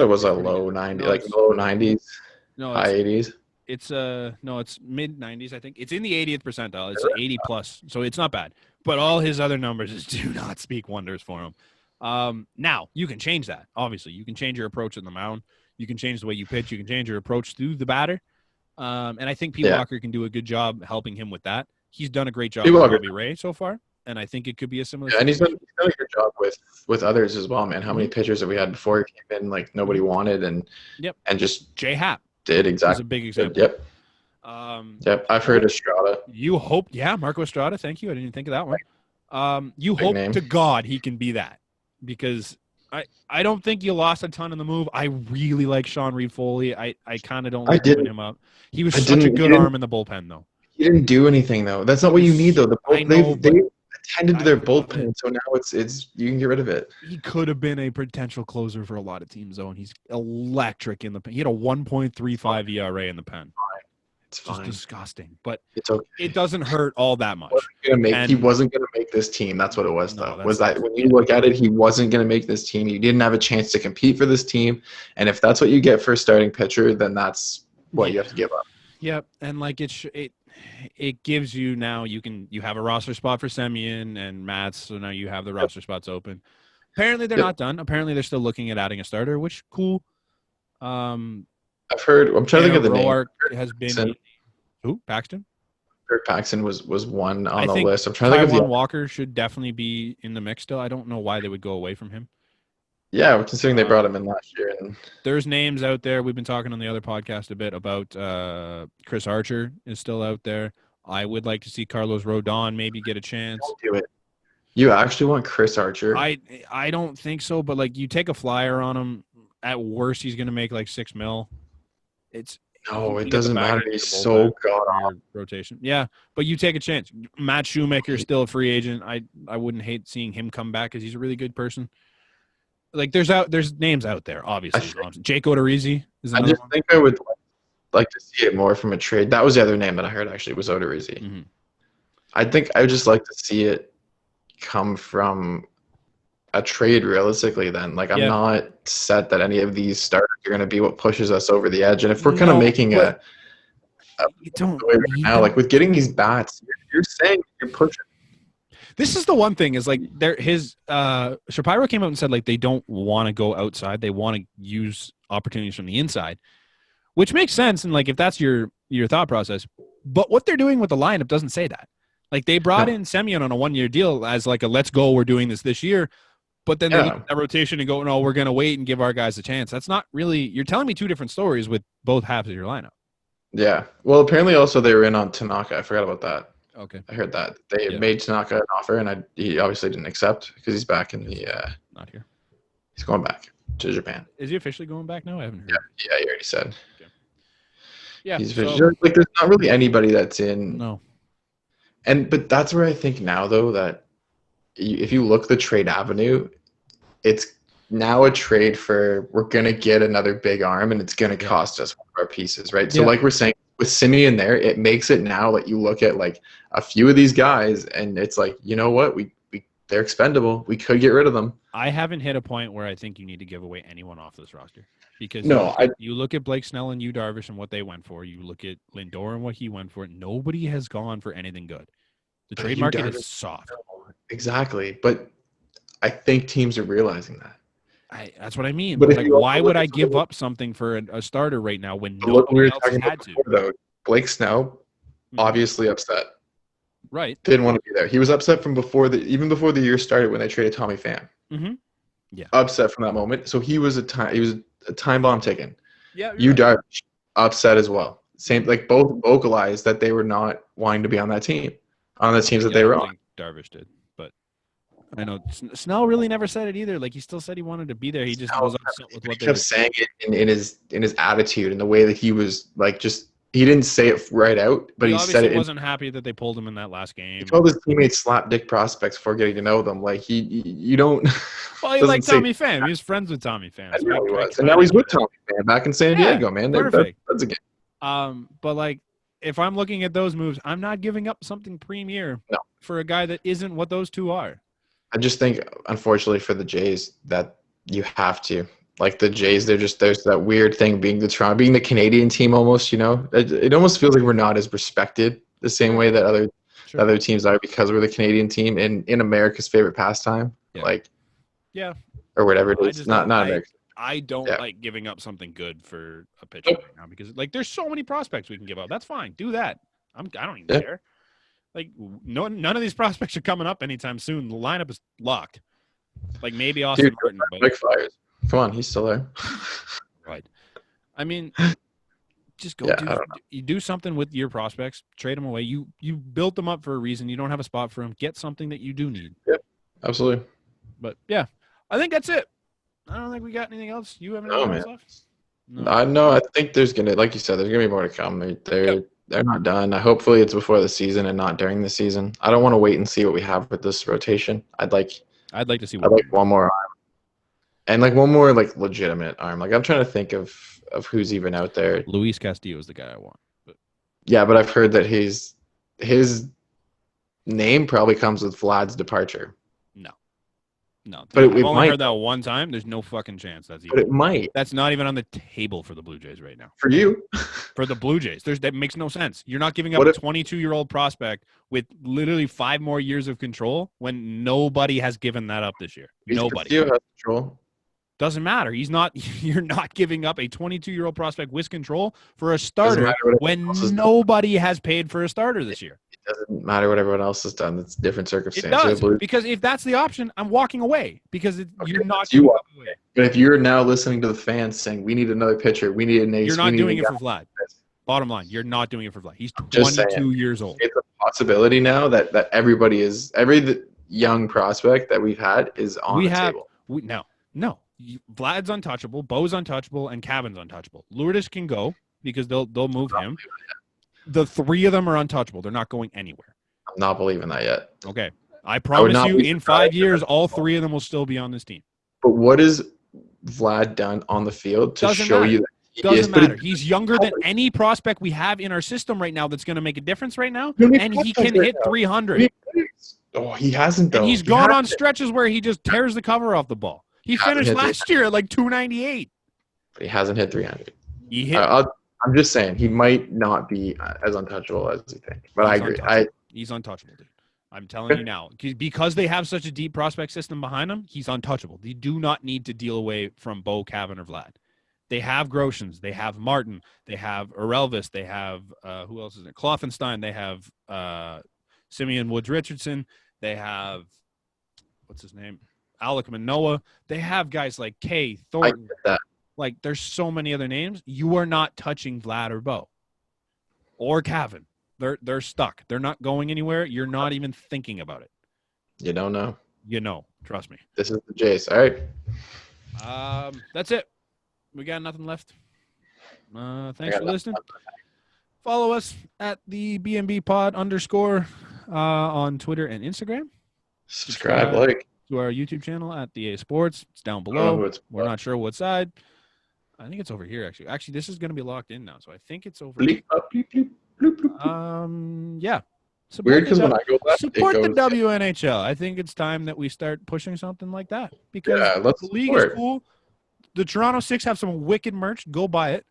Speaker 2: it was a low 90, low 90s, high 80s.
Speaker 1: It's it's mid 90s. I think it's in the 80th percentile. It's 80 plus, so it's not bad. But all his other numbers do not speak wonders for him. Now you can change that. Obviously, you can change your approach on the mound. You can change the way you pitch. You can change your approach through the batter. And I think Pete Walker can do a good job helping him with that. He's done a great job with Robbie Ray so far, and I think it could be a similar.
Speaker 2: And he's done a good job with others as well, man. How many pitchers that we had before he came in, like nobody wanted, and just
Speaker 1: Jay Happ
Speaker 2: did exactly.
Speaker 1: That's a big example.
Speaker 2: Yep. I've heard Estrada.
Speaker 1: Marco Estrada. Thank you. I didn't even think of that one. You
Speaker 2: Big
Speaker 1: hope
Speaker 2: name.
Speaker 1: to God he can be that, because I don't think you lost a ton in the move. I really like Sean Reed-Foley. I kind of don't like giving him up. He was such a good arm in the bullpen, though.
Speaker 2: He didn't do anything though. That's not what you need though.
Speaker 1: I know,
Speaker 2: They attended to their
Speaker 1: I love
Speaker 2: bullpen,
Speaker 1: it.
Speaker 2: so now it's you can get rid of it.
Speaker 1: He could have been a potential closer for a lot of teams, though, and he's electric in the pen. He had a 1.35 ERA in the pen.
Speaker 2: It's
Speaker 1: just
Speaker 2: fine.
Speaker 1: Disgusting, but
Speaker 2: It's okay.
Speaker 1: it doesn't hurt all that much.
Speaker 2: He wasn't going to make this team. That's what it was,
Speaker 1: No,
Speaker 2: though. Was that when you look at it, he wasn't going to make this team. He didn't have a chance to compete for this team, and if that's what you get for a starting pitcher, then that's what you have to give up.
Speaker 1: Yep, and like it gives you now you have a roster spot for Semyon and Mats, so now you have the roster spots open. Apparently they're not done. Apparently they're still looking at adding a starter, which cool.
Speaker 2: I've heard. I'm trying to think of the
Speaker 1: Roark
Speaker 2: name.
Speaker 1: has been who? Paxton.
Speaker 2: Paxton was one on the
Speaker 1: think
Speaker 2: list. I'm trying to think of
Speaker 1: Walker should definitely be in the mix still. I don't know why they would go away from him.
Speaker 2: Yeah, considering they brought him in last year. And
Speaker 1: there's names out there. We've been talking on the other podcast a bit about Chris Archer is still out there. I would like to see Carlos Rodon maybe get a chance.
Speaker 2: Don't do it. You actually want Chris Archer?
Speaker 1: I don't think so, but like you take a flyer on him, at worst he's going to make like $6 million.
Speaker 2: It doesn't matter. He's so god
Speaker 1: rotation. Yeah, but you take a chance. Matt Shoemaker is still a free agent. I wouldn't hate seeing him come back because he's a really good person. Like there's names out there, obviously. Jake Odorizzi is another one.
Speaker 2: Think I would like to see it more from a trade. That was the other name that I heard actually was Odorizzi.
Speaker 1: Mm-hmm.
Speaker 2: I think I would just like to see it come from a trade realistically then. Like I'm not set that any of these starters are going to be what pushes us over the edge. And if we're kind of making a now, like with getting these bats, you're saying you're pushing.
Speaker 1: This is the one thing is like Shapiro came out and said like they don't want to go outside. They want to use opportunities from the inside, which makes sense. And like if that's your thought process, but what they're doing with the lineup doesn't say that. Like they brought in Semyon on a 1-year deal as like a let's go, we're doing this year. But then they look at that rotation and go, no, we're going to wait and give our guys a chance. That's not really – you're telling me two different stories with both halves of your lineup.
Speaker 2: Yeah. Well, apparently also they were in on Tanaka. I forgot about that.
Speaker 1: Okay.
Speaker 2: I heard that. They made Tanaka an offer, and he obviously didn't accept because he's back in the
Speaker 1: not here.
Speaker 2: He's going back to Japan.
Speaker 1: Is he officially going back now? I haven't heard.
Speaker 2: Yeah, he already said. Okay.
Speaker 1: Yeah.
Speaker 2: He's like there's not really anybody that's in.
Speaker 1: No.
Speaker 2: But that's where I think now, though, that if you look the trade avenue, it's now a trade for we're going to get another big arm, and it's going to cost us one of our pieces, right? So like we're saying, with Semyon there, it makes it now that you look at like a few of these guys, and it's like, you know what? They're expendable. We could get rid of them.
Speaker 1: I haven't hit a point where I think you need to give away anyone off this roster. Because you look at Blake Snell and Yu Darvish and what they went for. You look at Lindor and what he went for. Nobody has gone for anything good. The trade market is soft.
Speaker 2: Exactly. But I think teams are realizing that.
Speaker 1: That's what I mean. But like, why would I give up something for a starter right now when nobody else has had to?
Speaker 2: Though, Blake Snell, obviously upset.
Speaker 1: Right.
Speaker 2: Didn't want to be there. He was upset from even before the year started when they traded Tommy Pham.
Speaker 1: Mm-hmm. Yeah.
Speaker 2: Upset from that moment. So he was a time bomb ticking.
Speaker 1: Yeah.
Speaker 2: Yu Darvish, upset as well. Same, like both vocalized that they were not wanting to be on that team, on the teams that they were on.
Speaker 1: Darvish did, but I know Snell really never said it either. Like he still said he wanted to be there. He just was upset with what
Speaker 2: he kept saying it in his attitude and the way that he was like he didn't say it right out, but he said it.
Speaker 1: He wasn't happy that they pulled him in that last game.
Speaker 2: He told his teammates slap dick prospects before getting to know them. Like you don't.
Speaker 1: Well, he liked Tommy Pham. He was friends with Tommy Pham.
Speaker 2: I know he was, and now he's with Tommy Pham back in San Diego, man.
Speaker 1: Perfect.
Speaker 2: That's a game.
Speaker 1: But like, if I'm looking at those moves, I'm not giving up something premier for a guy that isn't what those two are.
Speaker 2: I just think, unfortunately for the Jays, that you have to. Like the Jays, there's that weird thing being the Canadian team almost, you know? It almost feels like we're not as respected the same way that other teams are because we're the Canadian team in America's favorite pastime.
Speaker 1: Yeah.
Speaker 2: Like,
Speaker 1: yeah.
Speaker 2: Or whatever it is. Not America.
Speaker 1: I don't like giving up something good for a pitcher right now because like there's so many prospects we can give up. That's fine. Do that. I don't even care. Like none of these prospects are coming up anytime soon. The lineup is locked. Like maybe Austin Martin, but
Speaker 2: Mike Flyers. Come on, he's still there.
Speaker 1: Right. I mean, Just go
Speaker 2: Yeah, I don't know.
Speaker 1: you do something with your prospects. Trade them away. You built them up for a reason. You don't have a spot for them. Get something that you do need.
Speaker 2: Yep, absolutely.
Speaker 1: But yeah, I think that's it. I don't think we got anything else. You have anything else left? No.
Speaker 2: I know. I think there's gonna, like you said, there's gonna be more to come. They're not done. Hopefully, it's before the season and not during the season. I don't want to wait and see what we have with this rotation. I'd like
Speaker 1: to see.
Speaker 2: one more arm, and like one more like legitimate arm. Like I'm trying to think of who's even out there.
Speaker 1: Luis Castillo is the guy I want. But
Speaker 2: yeah, but I've heard that his name probably comes with Vlad's departure.
Speaker 1: No,
Speaker 2: but
Speaker 1: I've only heard that one time. There's no fucking chance that's even.
Speaker 2: But it might.
Speaker 1: That's not even on the table for the Blue Jays right now.
Speaker 2: For you.
Speaker 1: For the Blue Jays. That makes no sense. You're not giving up a 22-year-old prospect with literally 5 more years of control when nobody has given that up this year. Nobody.
Speaker 2: Has control.
Speaker 1: Doesn't matter. You're not giving up a 22-year-old prospect with control for a starter when nobody has paid for a starter this year.
Speaker 2: It doesn't matter what everyone else has done. It's different circumstances.
Speaker 1: It does, because if that's the option, I'm walking away because you're not
Speaker 2: giving up away. But if you're now listening to the fans saying, we need another pitcher, we need an ace.
Speaker 1: You're not doing it for Vlad. Bottom line, you're not doing it for Vlad. He's 22 years old.
Speaker 2: It's a possibility now that every young prospect that we've had is on the table.
Speaker 1: No. Vlad's untouchable, Bo's untouchable, and Cavan's untouchable. Lourdes can go because they'll move him. The 3 of them are untouchable. They're not going anywhere.
Speaker 2: I'm not believing that yet.
Speaker 1: Okay. I promise you in 5 years, all 3 of them will still be on this team.
Speaker 2: But what has Vlad done on the field to show you that he
Speaker 1: doesn't matter? He's younger than any prospect we have in our system right now that's going to make a difference right now, and he can hit 300.
Speaker 2: Oh, he hasn't, though.
Speaker 1: And he's gone on stretches where he just tears the cover off the ball. He finished last year at like 298.
Speaker 2: But he hasn't hit 300.
Speaker 1: He hit.
Speaker 2: I'm just saying he might not be as untouchable as you think. But I agree.
Speaker 1: He's untouchable, dude. I'm telling you now. Because they have such a deep prospect system behind him, he's untouchable. They do not need to deal away from Bo, Cavan, or Vlad. They have Groshans. They have Martin. They have Arelvis. They have who else is it? Kloffenstein. They have Simeon Woods-Richardson. They have what's his name? Alec Manoah. They have guys like Kay Thornton. Like, there's so many other names. You are not touching Vlad or Bo or Cavan. They're stuck. They're not going anywhere. You're not even thinking about it.
Speaker 2: You don't know.
Speaker 1: You know. Trust me.
Speaker 2: This is the Jays. All right.
Speaker 1: That's it. We got nothing left. Thanks for listening. Follow us at the BnB Pod _ on Twitter and Instagram.
Speaker 2: Subscribe, like.
Speaker 1: To our YouTube channel at the A Sports. It's down below. We're not sure what side. I think it's over here, actually. Actually, this is going to be locked in now, so I think it's over here. Yeah.
Speaker 2: Weird because when I go left,
Speaker 1: support the WNHL. I think it's time that we start pushing something like that because the league is cool. The Toronto Six have some wicked merch. Go buy it.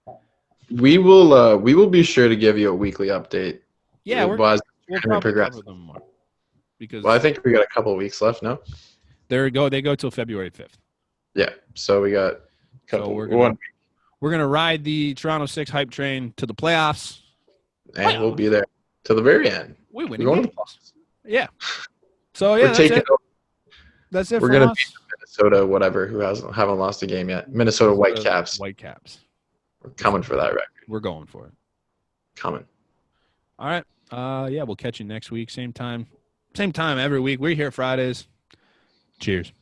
Speaker 2: We will be sure to give you a weekly update.
Speaker 1: Yeah, we'll probably cover them more. Because
Speaker 2: I think we got a couple of weeks left, no?
Speaker 1: They go till February 5th.
Speaker 2: Yeah, so we got a couple.
Speaker 1: We're gonna ride the Toronto Six hype train to the playoffs,
Speaker 2: and we'll be there to the very end.
Speaker 1: We're going to the playoffs. Yeah. So yeah, that's it.
Speaker 2: We're gonna beat Minnesota, whatever, who haven't lost a game yet. Minnesota Whitecaps.
Speaker 1: Whitecaps.
Speaker 2: We're coming for that record.
Speaker 1: We're going for it.
Speaker 2: Coming.
Speaker 1: All right. Yeah, we'll catch you next week. Same time every week. We're here Fridays. Cheers.